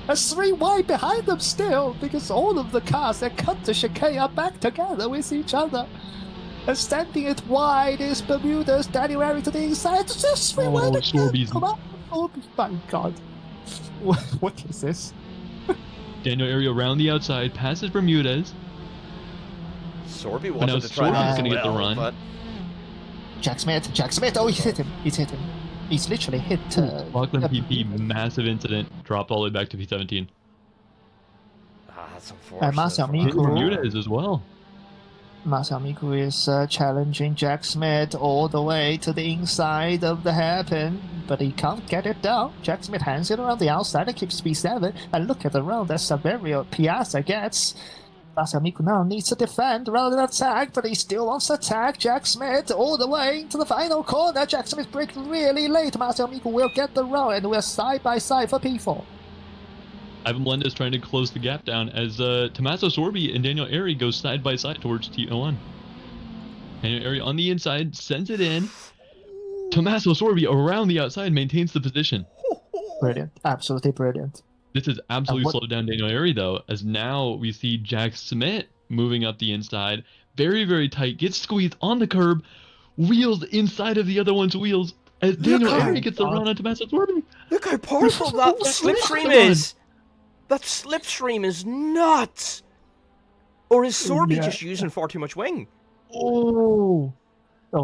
And 3 wide behind them still, because all of the cars that cut the chicane are back together with each other. And standing it wide is Bermudez, Daniel Ari to the inside. Just 3 wide again. Come on, Sorby. My God. What is this? Daniel Ari around the outside, passes Bermudez. Sorby wanted to try Sorby's gonna get the run. But... Jack Smith, oh, he's hit him. He's literally hit. Lachlan PP, massive incident, dropped all the way back to P17. That's unfortunate. Marcel Bermudez as well. Masamiku is challenging Jack Smith all the way to the inside of the hairpin, but he can't get it down. Jack Smith hands it around the outside and keeps P7. And look at the round that Saverio Piazza gets. Masamiku now needs to defend rather than attack, but he still wants to attack Jack Smith all the way into the final corner. Jack Smith braked really late. Masamiku will get the round, and we're side by side for P4. Ivan Melendez trying to close the gap down as Tommaso Sorbi and Daniel Airy go side by side towards T01. Daniel Airy on the inside, sends it in. Tommaso Sorbi around the outside maintains the position. Brilliant. Absolutely brilliant. This is absolutely slowed down Daniel Airy, though, as now we see Jack Smith moving up the inside. Very, very tight. Gets squeezed on the curb. Wheels inside of the other one's wheels as Daniel Airy gets the run on Tommaso Sorbi. Look how powerful that slipstream is! That slipstream is nuts! Or is Sorbi just using far too much wing? Oh,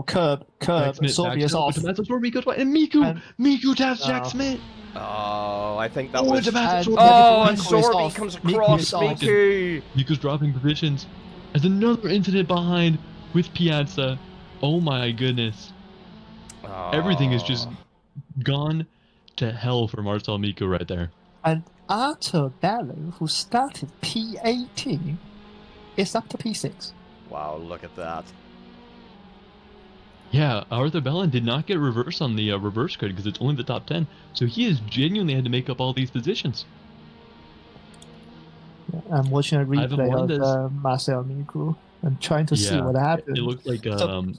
curb. Sorbi is off. Tommaso Sorbi goes wide, and Miku taps Jack Smith. Oh, I think that was... and Sorbi comes across Miku! Miku's dropping positions as another incident behind with Piazza. Oh my goodness. Everything is just gone to hell for Marcel Miku right there. And Arthur Bello, who started P18, is up to P6. Wow, look at that. Yeah, Arthur Bellin did not get reverse on the reverse grid because it's only the top 10. So he has genuinely had to make up all these positions. Yeah, I'm watching a replay of Marcel Miku and trying to see what happened. It looked like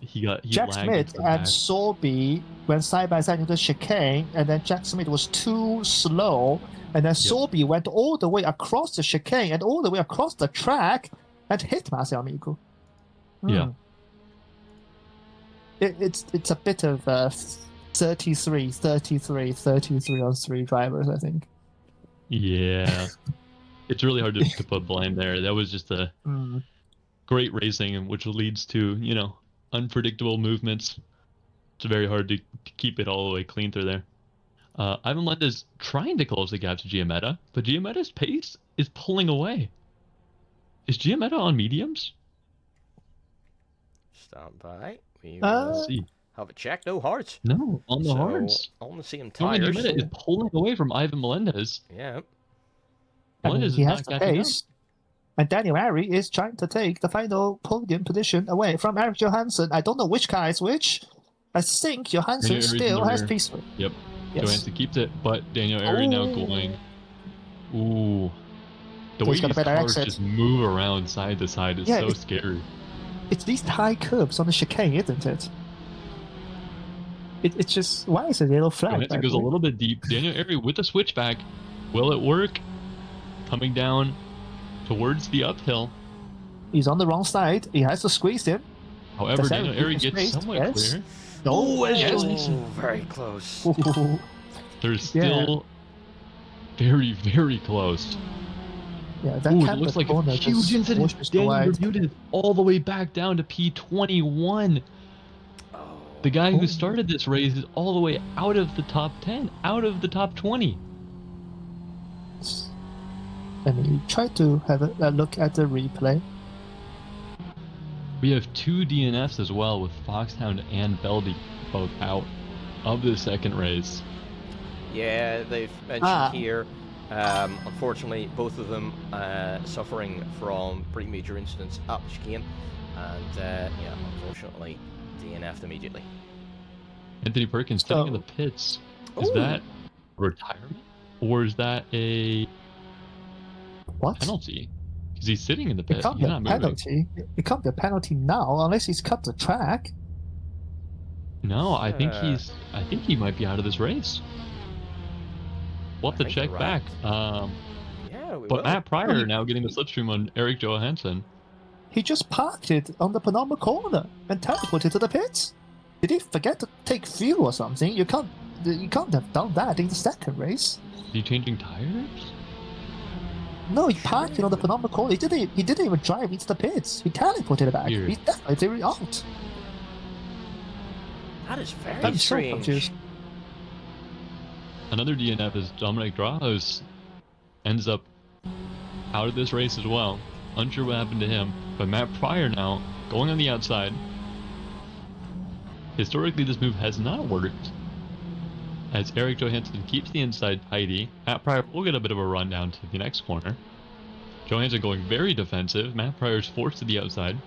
he Jack Smith and Sorbi went side by side into the chicane, and then Jack Smith was too slow, and then Sorbi went all the way across the chicane and all the way across the track and hit Marcel Miku. Yeah. It's a bit of 33 on 3 drivers, I think. Yeah. It's really hard to put blame there. That was just a great racing, which leads to, unpredictable movements. It's very hard to keep it all the way clean through there. Ivan Melendez trying to close the gap to Giametta, but Giametta's pace is pulling away. Is Giametta on mediums? Stand by. We will see. Have a check. No hards. No, on the hards. I want to see him tires. Giametta is pulling away from Ivan Melendez. Yeah. Melendez he has the pace. And Daniel Airy is trying to take the final podium position away from Eric Johansson. I don't know which car is which. I think Johansson still has P3. Yep. Yes. Johansson keeps it, but Daniel Airy now going. Ooh. The way these cars just move around side to side is so scary. It's these high curves on the chicane, isn't it? It's just, why is it yellow flag? Johansson goes a little bit deep. Daniel Airy with the switchback. Will it work? Coming down towards the uphill. He's on the wrong side. He has to squeeze him. However, Daniel Airy gets somewhat clear. Very close. They're still very, very close. Yeah, that it looks like a huge incident. Daniel reviewed it all the way back down to P21. The guy who started this race is all the way out of the top 10, out of the top 20. And he tried to have a look at the replay. We have 2 DNFs as well, with Foxhound and Beldy both out of the second race. Yeah, they've mentioned here, unfortunately, both of them suffering from pretty major incidents at the chicane, and unfortunately, DNF'd immediately. Anthony Perkins sitting in the pits. Is that retirement, or is that a penalty? Because he's sitting in the pit. It can't be a penalty. It can't be a penalty now, unless he's cut the track. No, I think he might be out of this race. We'll have to check back. But Matt Pryor now getting the slipstream on Eric Johansson. He just parked it on the Panama corner and teleported to the pits. Did he forget to take fuel or something? You can't have done that in the second race. Is he changing tires? No, he parked it on the Panama corner. He didn't even drive into the pits. He teleported it back. Weird. He's definitely out. That is very strange. So Another DNF is Dominic Drahos ends up out of this race as well. Unsure what happened to him, but Matt Pryor now going on the outside. Historically, this move has not worked, as Eric Johansson keeps the inside tidy. Matt Pryor will get a bit of a run down to the next corner. Johansson going very defensive. Matt Pryor's forced to the outside.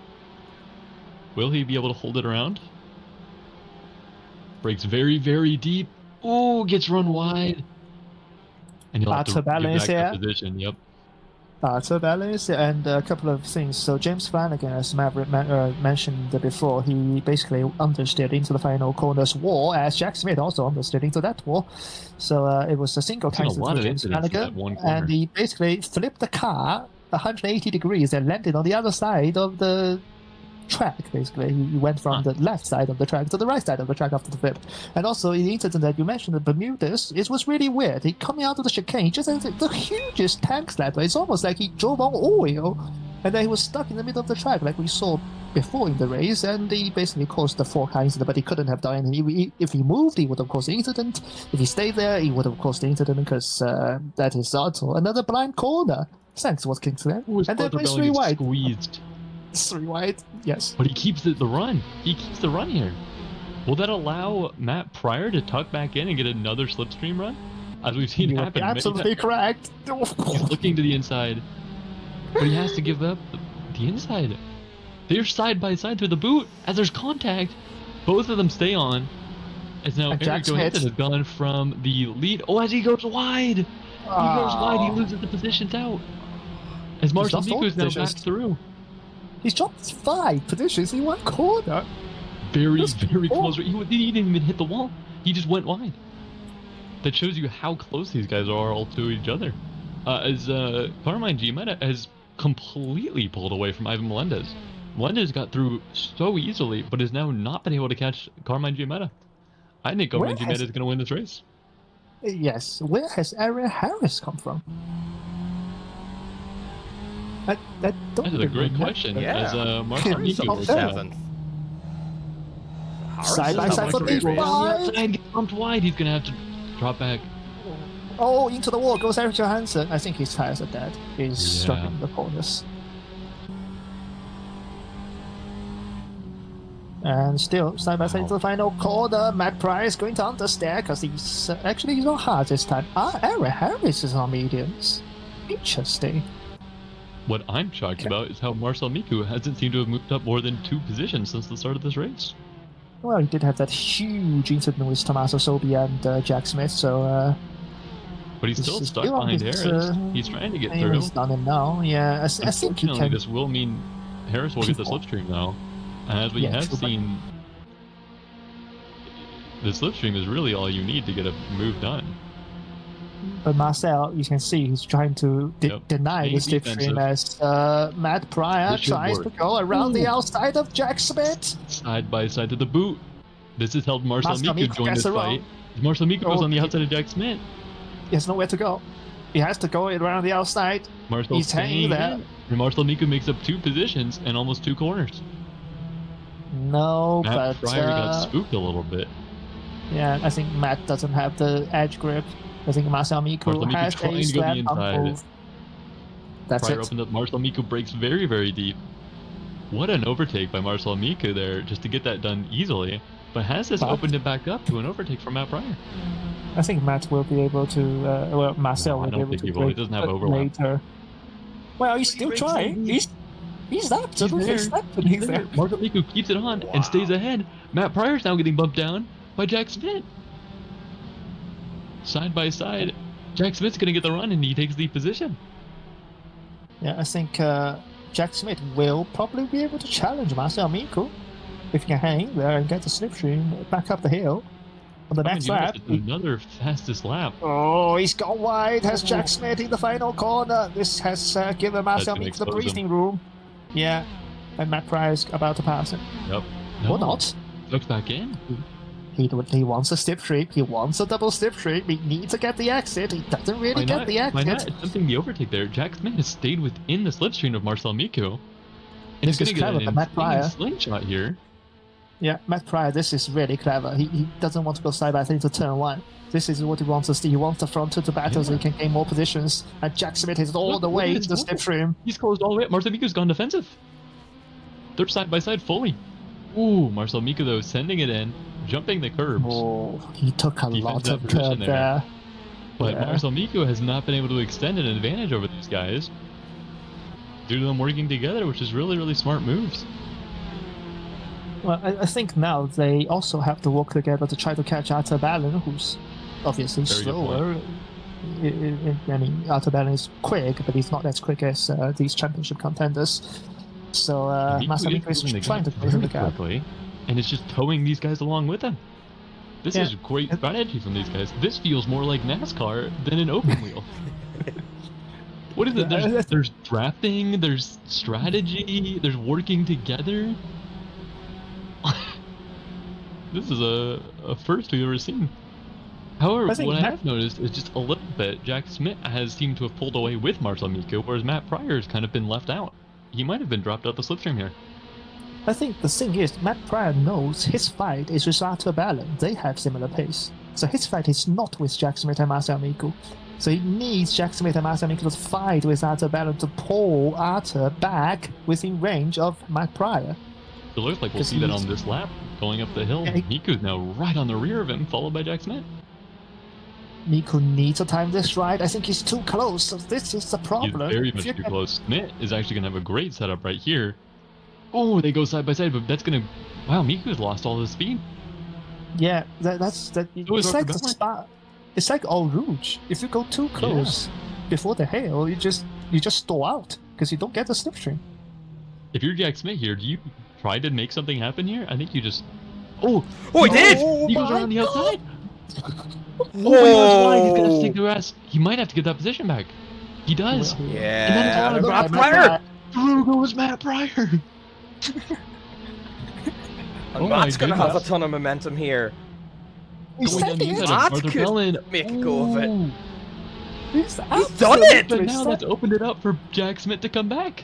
Will he be able to hold it around? Breaks very, very deep. Oh, gets run wide. And he'll have to get back to position. Yep. So balance and a couple of things. So James Flanagan, as Maverick mentioned before, he basically understeered into the final corner's wall, as Jack Smith also understeered into that wall. So it was a single cancel for James Flanagan, and he basically flipped the car 180 degrees and landed on the other side of the track. Basically, he went from the left side of the track to the right side of the track after the flip. And also, in the incident that you mentioned, the Bermudas, it was really weird. He coming out of the chicane, he just had the hugest tank slap. It's almost like he drove on oil, and then he was stuck in the middle of the track, like we saw before in the race. And he basically caused the 4-car incident, but he couldn't have done anything. If he moved, he would have caused the incident. If he stayed there, he would have caused the incident, because that is also another blind corner. Thanks, Watkins. And then it's 3 wide. Squeezed. 3 wide, yes. But he keeps the run. He keeps the run here. Will that allow Matt Pryor to tuck back in and get another slipstream run? As we've seen happen. Absolutely correct. He's looking to the inside, but he has to give up the inside. They're side by side through the boot. As there's contact, both of them stay on. As now Eric Johansson has gone from the lead. Oh, as he goes wide. He goes wide. He loses the positions out. As Marcel Miku's now back through. He's dropped 5 positions in 1 corner. Very, very close. He didn't even hit the wall. He just went wide. That shows you how close these guys are all to each other. As Carmine Giametta has completely pulled away from Ivan Melendez. Melendez got through so easily, but has now not been able to catch Carmine Giametta. I think Carmine Giametta is going to win this race. Yes. Where has Aaron Harris come from? That is a great question. Yeah. As Marcel Miku side by side for big wide. Gets bumped wide. He's gonna have to drop back. Oh, into the wall goes Eric Johansson. I think his tires are dead. He's struggling the corners. And still, side by side into the final corner. Matt Pryor is going to understeer because he's actually not hard this time. Aaron Harris is on mediums. Interesting. What I'm shocked about is how Marcel Miku hasn't seemed to have moved up more than 2 positions since the start of this race. Well, he did have that huge incident with Tommaso Sobi and Jack Smith, so... but he's still stuck behind Harris. He's trying to get through. He's done him now, yeah. I think he can... this will mean Harris will get the slipstream now. And as we have seen, the slipstream is really all you need to get a move done. But Marcel, you can see he's trying to deny the slipstream as Matt Pryor tries to go around the outside of Jack Smith. Side by side to the boot. This has helped Marcel Miku join this fight. Marcel Miku goes on the outside of Jack Smith. He has nowhere to go. He has to go around the outside. He's hanging there. And Marcel Miku makes up 2 positions and almost 2 corners. No, Matt Pryor got spooked a little bit. Yeah, I think Matt doesn't have the edge grip. I think Marcel Miku has a slap move. That's Pryor it. Opened up. Marcel Miku breaks very, very deep. What an overtake by Marcel Miku there, just to get that done easily. But has this opened it back up to an overtake from Matt Pryor? I think Matt will be able to. Well, Marcel will be able to. He doesn't have overlap later. Well, he's still trying. He's absolutely snapping. He's there. Marcel Miku keeps it on and stays ahead. Matt Pryor's now getting bumped down by Jack Smith. Side by side, Jack Smith's going to get the run and he takes the position. Yeah, I think Jack Smith will probably be able to challenge Marcel Miku if he can hang there and get the slipstream back up the hill on the next lap. Another fastest lap. Oh, he's gone wide. Has Jack Smith in the final corner. This has given Marcel Miku the breathing room. Yeah, and Matt Pryor's about to pass him. Yep. Or not. Looks back in. He wants a slipstream. He wants a double slipstream. He needs to get the exit. He doesn't really get the exit. Why not attempting the overtake there? Jack Smith has stayed within the slipstream of Marcel Miku. And this is clever, but Matt Pryor. Slingshot here. Yeah, Matt Pryor, this is really clever. He doesn't want to go side by side into turn 1. This is what he wants to see. He wants the frontal to battle so he can gain more positions. And Jack Smith is all the way into the slipstream. He's closed all the way up. Marcel Miku's gone defensive. They're side by side fully. Ooh, Marcel Miko though sending it in, jumping the curbs. Oh, he took a Defends lot that of position curb there. But Yeah. Marcel Miko has not been able to extend an advantage over these guys due to them working together, which is really, really smart moves. Well, I think now they also have to work together to try to catch Arthur Ballon, who's obviously Very good slower. I mean, Arthur Ballon is quick, but he's not as quick as these championship contenders. So Marcel Miko is trying to close the gap. Quickly, and it's just towing these guys along with him. This is great strategy from these guys. This feels more like NASCAR than an open wheel. What is it? There's drafting, there's strategy, there's working together. This is a first we've ever seen. However, what I have noticed is just a little bit, Jack Smith has seemed to have pulled away with Marcel Miko, whereas Matt Pryor has kind of been left out. He might have been dropped out the slipstream here. I think the thing is, Matt Pryor knows his fight is with Arthur Ballon. They have similar pace. So his fight is not with Jack Smith and Marcel Miko. So he needs Jack Smith and Marcel Miko to fight with Arthur Ballon to pull Arthur back within range of Matt Pryor. It looks like we'll see that on this lap, going up the hill. Yeah, Miko's now right on the rear of him, followed by Jack Smith. Miko needs to time this right. I think he's too close, so this is the problem. He's very much too close. Smith is actually going to have a great setup right here. Oh, they go side by side, but that's going to... Wow, Miko's lost all his speed. Yeah, it's like the spot. It's like Eau Rouge. If you go too close before the hail, you just stall out because you don't get the slipstream. If you're Jack Smith here, do you try to make something happen here? I think you just... Oh, he did! He goes around the outside. Oh, he's gonna stick to us. He might have to get that position back. He does. Yeah, and Matt Pryor. Through goes Matt Pryor. And Matt's gonna have a ton of momentum here. Matt could make a go of it. He's done it! But now that's opened it up for Jack Smith to come back.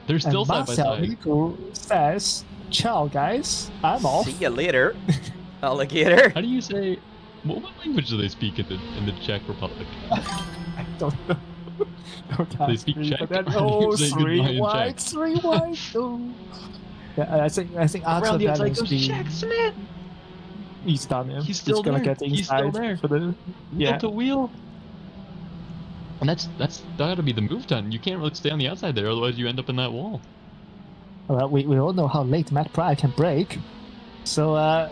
They're still side by side. Miko says, "Ciao, guys. I'm off. See you later, alligator." How do you say? What language do they speak in the Czech Republic? I don't know. They speak Czech. Three wide. Oh. Yeah, I think Arthur Ballon is Jack Smith. He's done him. He's still gonna there. get inside. He's still there. For the Wheel to wheel. And that's gotta be the move done. You can't really stay on the outside there, otherwise you end up in that wall. Well, we all know how late Matt Pryor can break, so I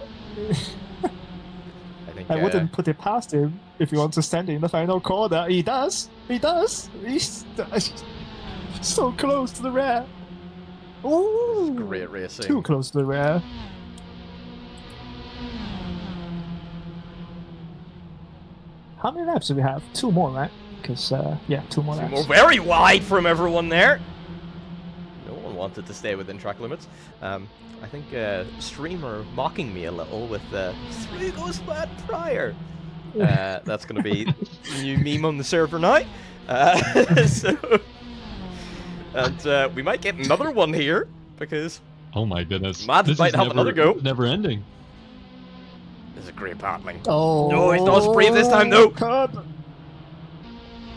wouldn't put it past him if he wants to stand in the final corner. He does. He's so close to the rear. Ooh, great racing. Too close to the rear. How many laps do we have? 2 more, right? Because, yeah, 2 more laps. 2 more, very wide from everyone there. No one wanted to stay within track limits. I think streamer mocking me a little with "Through goes Matt Pryor." That's going to be a new meme on the server now. And we might get another one here because... Oh my goodness. Matt might have another go. Never ending. This is a great battling. Oh, no, he does brave this time, though.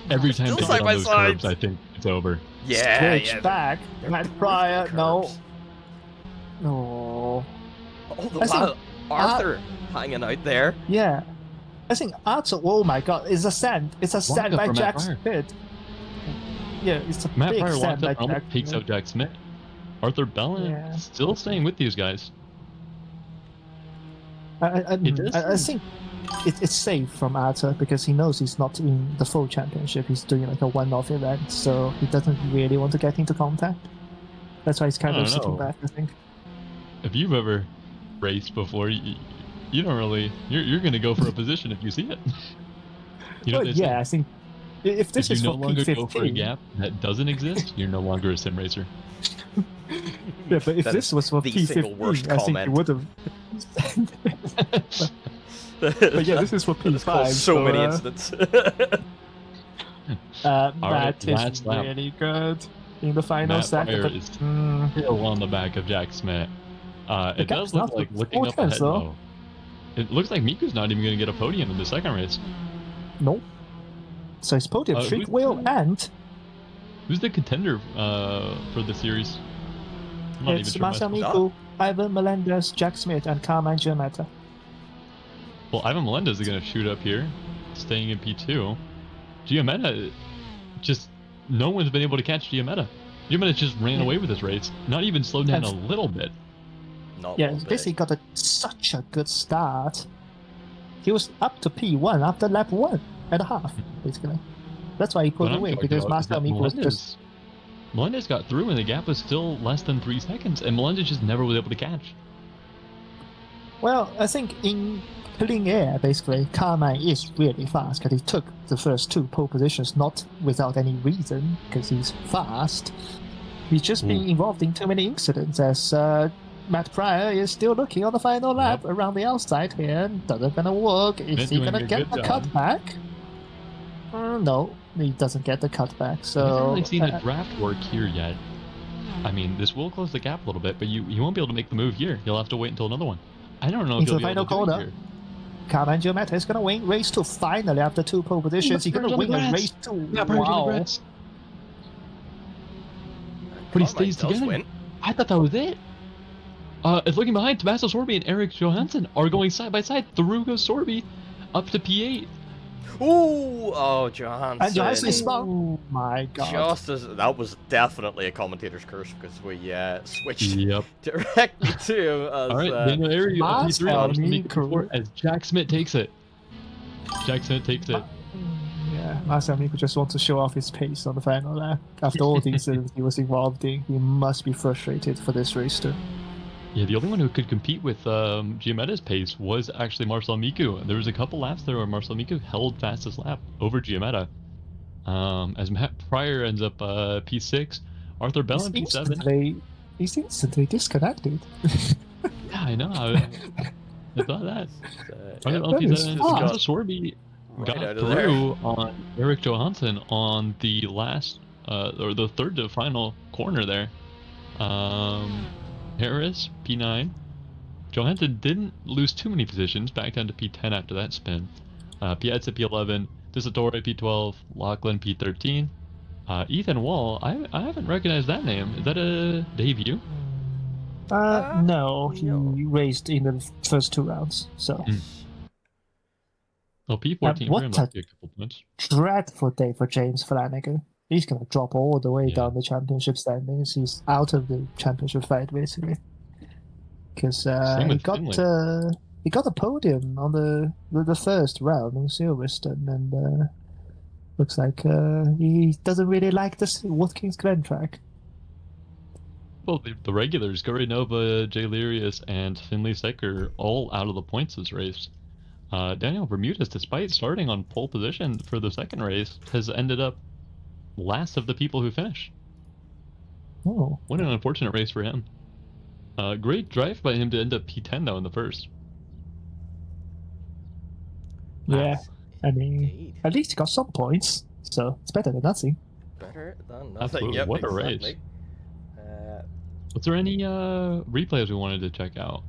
Every time they get on those curbs, I think it's over. Yeah, Switch back. Matt Pryor, no. Oh, Arthur hanging out there. Yeah. I think Arthur, oh my god, it's a sand. It's a sand by Jack Smith. Yeah, it's a Matt big Pryor sand by walks up, Jack takes out Jack Smith. Arthur Bellin still staying with these guys. I think it's safe from Arthur because he knows he's not in the full championship. He's doing like a one-off event, so he doesn't really want to get into contact. That's why he's kind of sitting back, I think. If you've ever raced before, you don't really... You're going to go for a position if you see it. You know I think if this is no for longer P15, go for a gap that doesn't exist, you're no longer a sim racer. Yeah, but if this was for P15, I think you would have. But yeah, this is for P5. So many incidents. That is really good in the final second. Matt Pryor is still on the back of Jack Smith. It does look like looking up ahead though. It looks like Miko's not even going to get a podium in the second race. Nope. So it's podium streak, Will, and... Who's the contender for the series? I'm not It's even sure Marcel myself. Miku, Ivan Melendez, Jack Smith, and Carmine Giametta. Well, Ivan Melendez is going to shoot up here, staying in P2. Giametta, just no one's been able to catch Giametta. Giametta just ran away with this race, not even slowed down a little bit. Not Yeah, one bit. basically got such a good start. He was up to P1 after lap 1.5, basically. That's why he pulled What I'm away, talking because about is Marcel that Miku was just... Melendez got through and the gap was still less than 3 seconds, and Melendez just never was able to catch. Well, I think in clean air, basically, Carmine is really fast, because he took the first 2 pole positions not without any reason, because he's fast. He's just been involved in too many incidents, as Matt Pryor is still looking on the final lap around the outside here. Doesn't gonna work. Is he gonna get the cutback? No, he doesn't get the cutback. So I haven't really seen the draft work here yet. I mean, this will close the gap a little bit, but you won't be able to make the move here. You'll have to wait until another one. I don't know if you'll be able to do it here. Carmine Giametta is gonna win race 2 finally after 2 pole positions. He's gonna win a race 2. Wow. But he stays together. Win. I thought that was it. Looking behind, Tommaso Sorby and Eric Johansson are going side by side. Through goes Sorby, up to P8. Ooh, oh, Johansson. And Johansson is spun. Oh my god. Just as, that was definitely a commentator's curse, because we switched directly to him as... Alright, Daniel Airy on P3 as Jack Smith takes it. Jack Smith takes it. Yeah, Marcel Miku just wants to show off his pace on the final lap. After all the incidents he was involved in, he must be frustrated for this race too. Yeah, the only one who could compete with Giametta's pace was actually Marcel Miku. There was a couple laps there where Marcel Miku held fastest lap over Giametta. As Matt Pryor ends up P6, Arthur Bell in P7. He's instantly disconnected. Yeah, I know. I thought that. Sorby got through on Eric Johansson on the last, or the third to final corner there. Harris, P9. Johansson didn't lose too many positions, back down to P10 after that spin. Piazza P11, Disatore P12, Lachlan P13. Ethan Wall, I haven't recognized that name. Is that a debut? No, he raced in the first 2 rounds, so... Well, P14 for him might be a couple points. Dreadful day for James Flanagan. He's going to drop all the way down the championship standings. He's out of the championship fight, basically. Because he got a podium on the first round in Silverstone, and looks like he doesn't really like the Watkins Glen track. Well, the regulars, Gary Nova, Jay Lirius, and Finley Secker, all out of the points this race. Daniel Bermudez, despite starting on pole position for the second race, has ended up last of the people who finished. Oh. What an unfortunate race for him. Great drive by him to end up P10 though in the first. Yeah, I mean, at least he got some points, so it's better than nothing. Better than nothing. Absolutely. Yep, what a race. Was there any replays we wanted to check out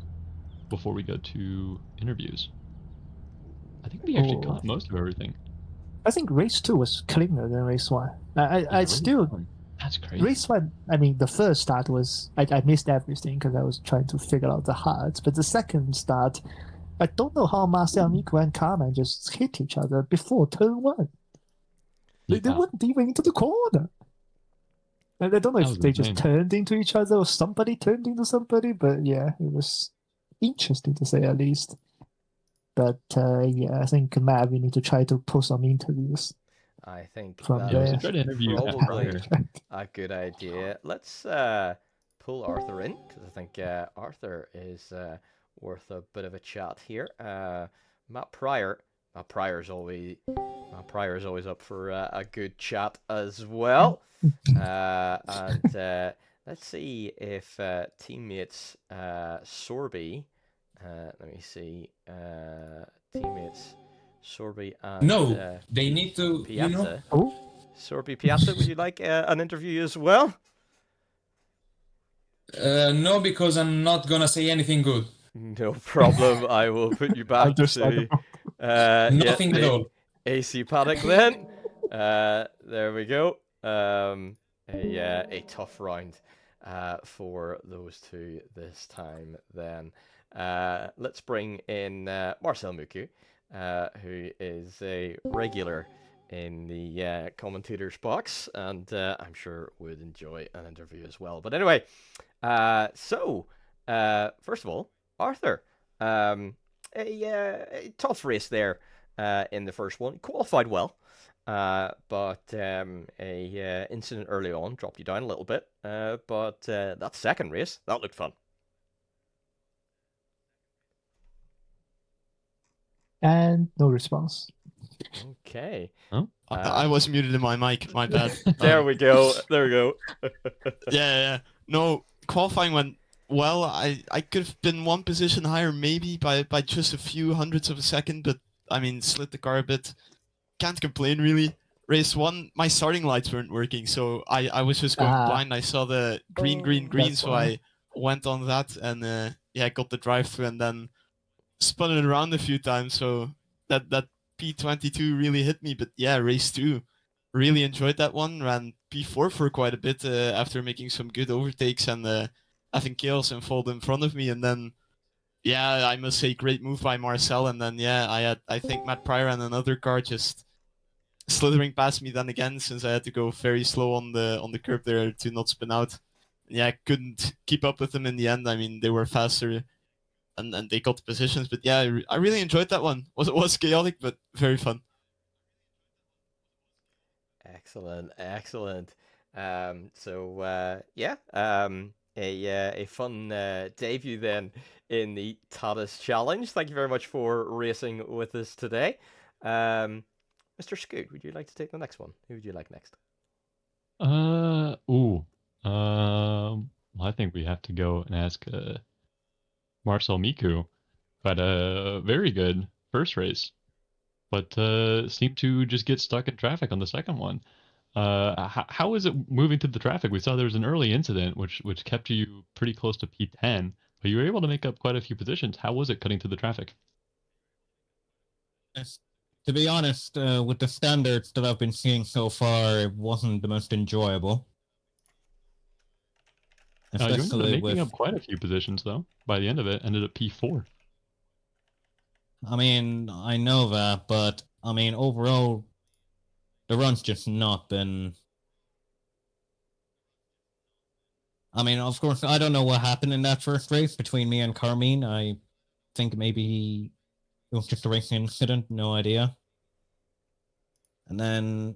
before we go to interviews? I think we actually caught most of everything. I think race 2 was cleaner than race 1. I still... That's crazy. Race 1, I mean, the first start was... I missed everything because I was trying to figure out the hards. But the second start, I don't know how Marcel Miku and Carmen just hit each other before turn 1. They weren't even into the corner. And I don't know if they just turned into each other or somebody turned into somebody. But yeah, it was interesting to say at least. But yeah, I think Matt, we need to try to pull some interviews. I think that's probably a good idea. Let's pull Arthur in, because I think Arthur is worth a bit of a chat here. Matt Pryor's always up for a good chat as well. And let's see if teammates Sorby. Let me see. Teammates Sorby and they need to Piazza. Sorby, Piazza, would you like an interview as well? No, because I'm not gonna say anything good. No problem. I will put you back to nothing at all. AC paddock then. There we go. A tough round. for those two this time then. Let's bring in Marcel Muku, who is a regular in the commentators box, and I'm sure would enjoy an interview as well. But anyway, so first of all, Arthur, a tough race there in the first one. Qualified well, but a incident early on dropped you down a little bit. But that second race, that looked fun. And no response. Okay. Oh, I was muted in my mic. My bad. There we go. There we go. Yeah. No, qualifying went well. I could have been one position higher, maybe by just a few hundredths of a second, but I mean, slid the car a bit. Can't complain really. Race 1, my starting lights weren't working, so I was just going blind. I saw the green, so I went on that and got the drive through and then spun it around a few times. So that P22 really hit me. But yeah, race 2, really enjoyed that one. Ran P4 for quite a bit after making some good overtakes and having chaos and fall in front of me. And then I must say great move by Marcel. And then I think Matt Pryor and another car just slithering past me then again, since I had to go very slow on the curb there to not spin out. I couldn't keep up with them in the end. I mean, they were faster and they got the positions, but yeah, I really enjoyed that one. It was chaotic, but very fun. Excellent. A fun debut then in the Tatuus Challenge. Thank you very much for racing with us today. Mr. Scoot, would you like to take the next one? Who would you like next? I think we have to go and ask Marcel Miku. But very good first race, but seemed to just get stuck in traffic on the second one. How is it moving through the traffic? We saw there was an early incident which kept you pretty close to P10, but you were able to make up quite a few positions. How was it cutting through the traffic? Yes. To be honest, with the standards that I've been seeing so far, it wasn't the most enjoyable. You ended up making up quite a few positions, though. By the end of it, ended up P4. I mean, I know that, but I mean, overall, the run's just not been. I mean, of course, I don't know what happened in that first race between me and Carmine. I think maybe it was just a racing incident, no idea. And then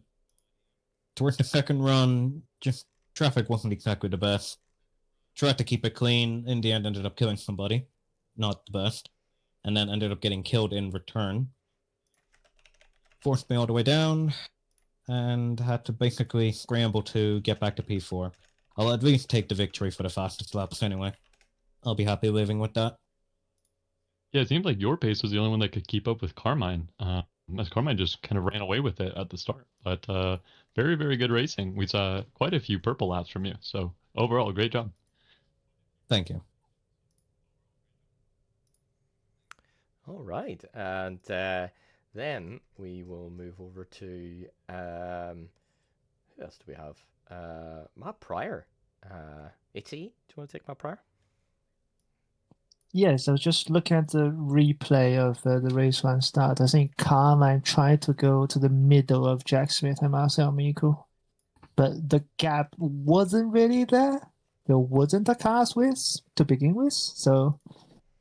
towards the second run, just traffic wasn't exactly the best. Tried to keep it clean. In the end, ended up killing somebody. Not the best. And then ended up getting killed in return. Forced me all the way down. And had to basically scramble to get back to P4. I'll at least take the victory for the fastest laps anyway. I'll be happy living with that. Yeah, it seemed like your pace was the only one that could keep up with Carmine. As Carmine just kind of ran away with it at the start. But very, very good racing. We saw quite a few purple laps from you. So overall, great job. Thank you. All right, and then we will move over to who else do we have? Matt Pryor. AT, do you want to take Matt Pryor? Yes, I was just looking at the replay of the race one start. I think Carmine tried to go to the middle of Jack Smith and Marcel Miku, but the gap wasn't really there. There wasn't a cars width to begin with, so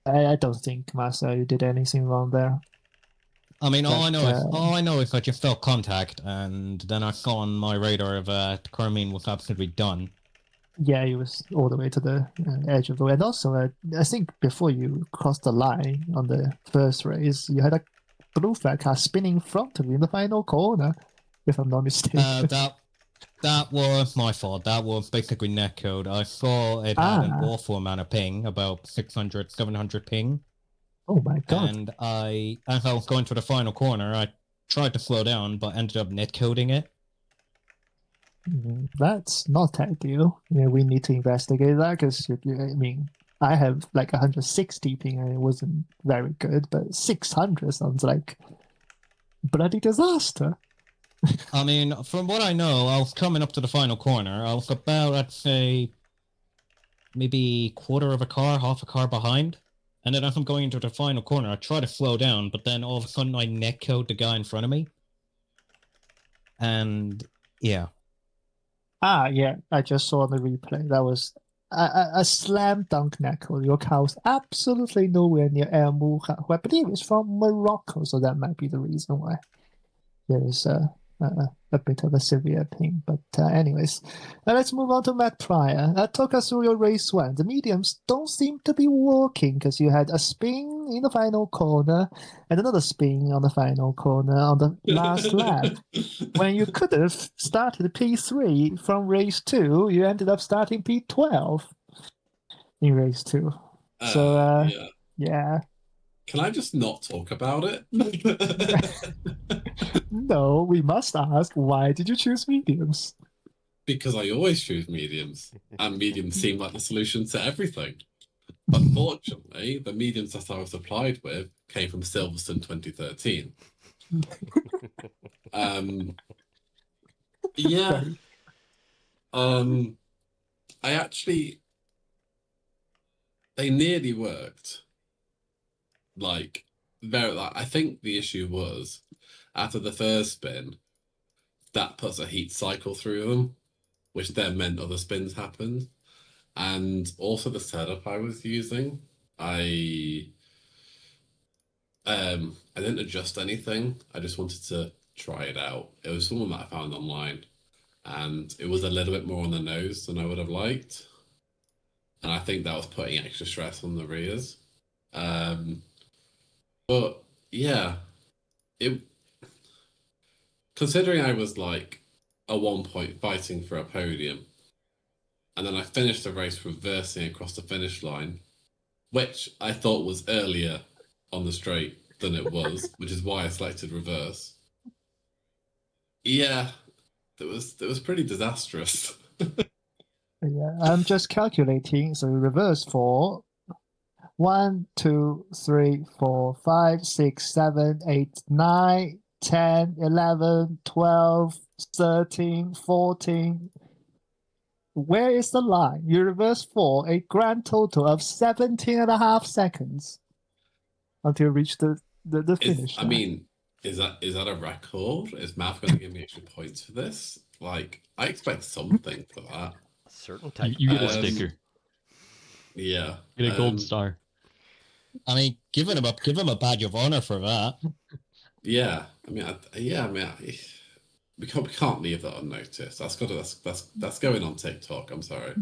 I don't think Marcel, you did anything wrong there. I mean, all I know is I just felt contact, and then I saw on my radar that Carmine was absolutely done. Yeah, he was all the way to the edge of the way. And also, I think before you crossed the line on the first race, you had a blue flag car spinning in front of you in the final corner, if I'm not mistaken. That was my fault. That was basically netcode. I saw it had an awful amount of ping, about 600, 700 ping. Oh my god. And as I was going to the final corner, I tried to slow down, but ended up netcoding it. That's not ideal. Yeah, we need to investigate that, because, I mean, I have like 160 ping and it wasn't very good, but 600 sounds like bloody disaster. I mean, from what I know, I was coming up to the final corner. I was about, I'd say, maybe quarter of a car, half a car behind. And then as I'm going into the final corner, I try to slow down, but then all of a sudden I neck killed the guy in front of me. And yeah. Ah, yeah, I just saw the replay. That was a slam dunk knuckle. Your car was absolutely nowhere near El Mouha, who I believe is from Morocco, so that might be the reason why there is a bit of a severe ping. But anyways, let's move on to Matt Pryor. Talk us through your race one. The mediums don't seem to be working because you had a spin in the final corner and another spin on the final corner on the last lap. When you could have started P3 from race 2, you ended up starting P12 in race 2. So, yeah. Can I just not talk about it? No, we must ask, why did you choose mediums? Because I always choose mediums, and mediums seem like the solution to everything. Unfortunately, the mediums that I was supplied with came from Silverstone 2013. Yeah. I actually... They nearly worked. Like, I think the issue was, after the first spin, that puts a heat cycle through them, which then meant other spins happened. And also the setup I was using, I didn't adjust anything. I just wanted to try it out. It was someone that I found online, and it was a little bit more on the nose than I would have liked. And I think that was putting extra stress on the rears. But yeah, considering I was like at 1 point fighting for a podium, and then I finished the race reversing across the finish line, which I thought was earlier on the straight than it was, which is why I selected reverse. Yeah, it was pretty disastrous. Yeah, I'm just calculating. So reverse for 1, 2, 3, 4, 5, 6, 7, 8, 9, 10, 11, 12, 13, 14. Where is the line? You reverse for a grand total of 17.5 seconds until you reach the finish line. I mean, is that a record? Is Math going to give me extra points for this? Like, I expect something for that. A certain type. You get a sticker. Yeah. You get a gold star. I mean, give him a badge of honor for that. Yeah. I mean, we can't leave that unnoticed. That's going on TikTok. I'm sorry.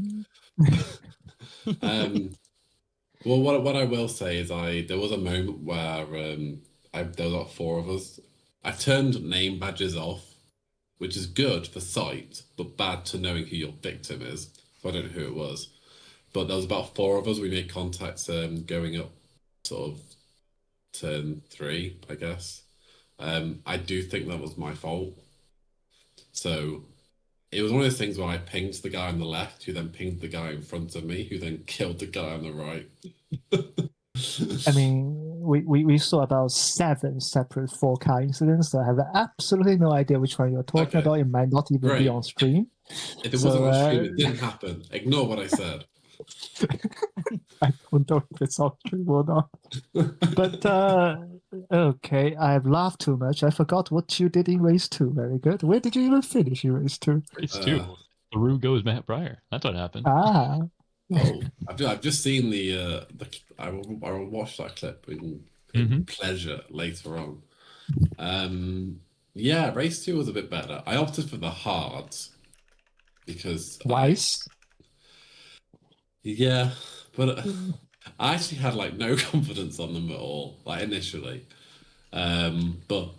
Well, what I will say is there was a moment where there was like 4 of us. I turned name badges off, which is good for sight, but bad to knowing who your victim is. So I don't know who it was, but there was about 4 of us. We made contacts going up sort of turn 3, I guess. I do think that was my fault. So it was one of those things where I pinged the guy on the left, who then pinged the guy in front of me, who then killed the guy on the right. I mean, we saw about 7 separate 4-car incidents. So I have absolutely no idea which one you're talking about. It might not even be on stream. If it wasn't on stream, it didn't happen. Ignore what I said. I don't know if it's on stream or not. But okay, I've laughed too much. I forgot what you did in race 2. Very good. Where did you even finish in race 2? Race 2. Through goes Matt Pryor. That's what happened. Ah. Oh, I've just seen I will watch that clip in pleasure later on. Yeah, race 2 was a bit better. I opted for the hards because Wise. Yeah, but I actually had like no confidence on them at all, like initially. But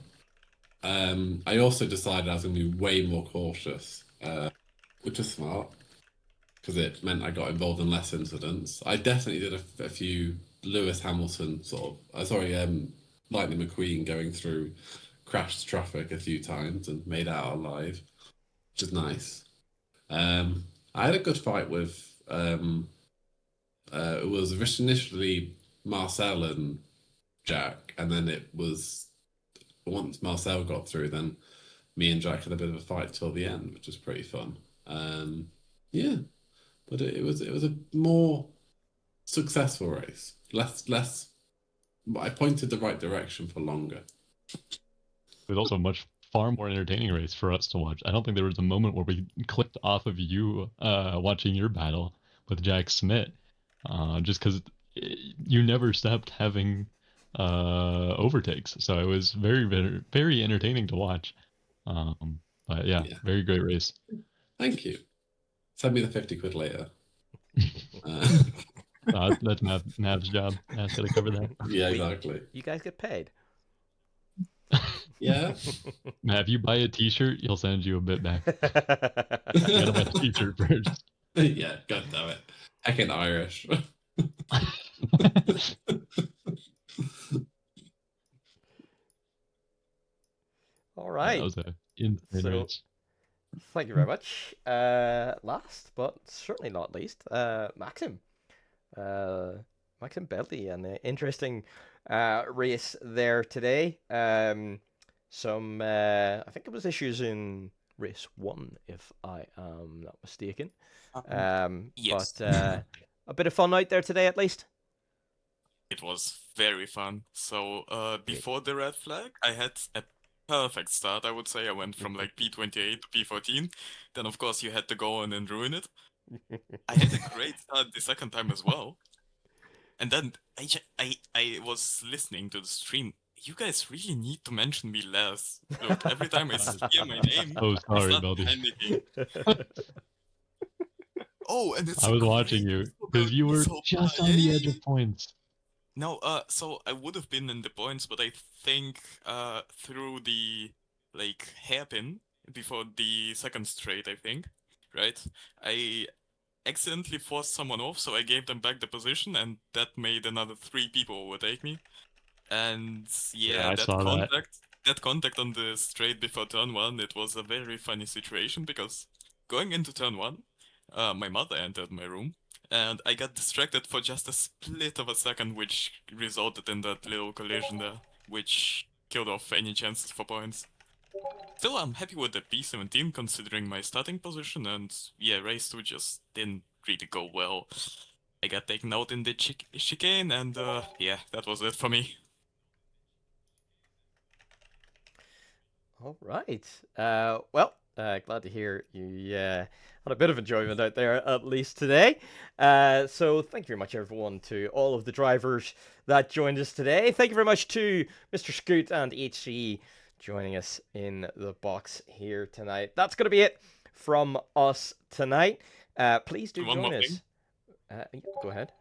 I also decided I was going to be way more cautious, which is smart because it meant I got involved in less incidents. I definitely did a few Lewis Hamilton Lightning McQueen going through crashed traffic a few times and made out alive, which is nice. I had a good fight with. It was initially Marcel and Jack, and then it was once Marcel got through, then me and Jack had a bit of a fight till the end, which was pretty fun. Yeah, but it was a more successful race. Less. I pointed the right direction for longer. It was also a far more entertaining race for us to watch. I don't think there was a moment where we clicked off of you watching your battle with Jack Smith, just because you never stopped having overtakes. So it was very, very, very entertaining to watch. But yeah, very great race. Thank you. Send me the 50 quid later. That's Nav's job. Nav's got to cover that. Yeah, exactly. You guys get paid. Yeah. Matt, if you buy a T-shirt, he'll send you a bit back. You gotta buy the T-shirt first. Yeah, god damn it. Heckin' Irish. All right. That was a insane race. Thank you very much. Last but certainly not least, Maxim. Maxim Bentley, an interesting race there today. Some, I think it was issues in race 1, if I am not mistaken. Yes. But a bit of fun out there today, at least. It was very fun. So before the red flag, I had a perfect start, I would say. I went from like P28 to P14. Then, of course, you had to go on and ruin it. I had a great start the second time as well. And then I was listening to the stream. You guys really need to mention me less. Look, every time I hear my name, Oh, I sorry, start Beldy. panicking. Oh, and it's I was watching you because you were just on the edge of points. No, so I would have been in the points, but I think through the like hairpin before the second straight, I think, right? I accidentally forced someone off, so I gave them back the position, and that made another 3 people overtake me. And Yeah, I saw that. That contact on the straight before turn 1, it was a very funny situation because going into turn 1, my mother entered my room. And I got distracted for just a split of a second, which resulted in that little collision there, which killed off any chances for points. Still, I'm happy with the P17 considering my starting position, and yeah, race 2 just didn't really go well. I got taken out in the chicane, and yeah, that was it for me. All right. Well, glad to hear you had a bit of enjoyment out there, at least today. So thank you very much, everyone, to all of the drivers that joined us today. Thank you very much to Mr. Scoot and HCE joining us in the box here tonight. That's going to be it from us tonight. Please do join us. Go ahead.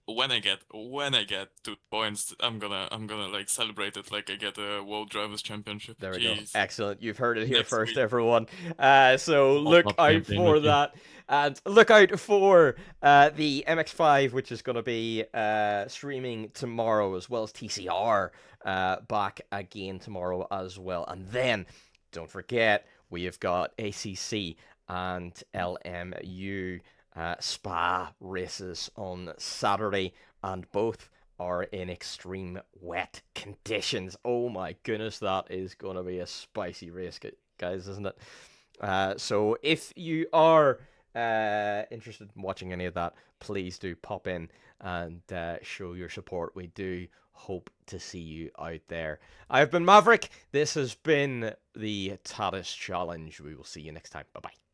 When I get 2 points, I'm gonna like celebrate it like I get a World Drivers' Championship. There we Jeez. go. Excellent. You've heard it here Next first, week. everyone. So look out for that, and look out for the MX5, which is going to be streaming tomorrow, as well as TCR back again tomorrow as well. And then don't forget we have got ACC and LMU. Spa races on Saturday, and both are in extreme wet conditions. Oh my goodness, that is going to be a spicy race, guys, isn't it? So if you are interested in watching any of that, please do pop in and show your support. We do hope to see you out there. I've been Maverick. This has been the Tatuus Challenge. We will see you next time. Bye-bye.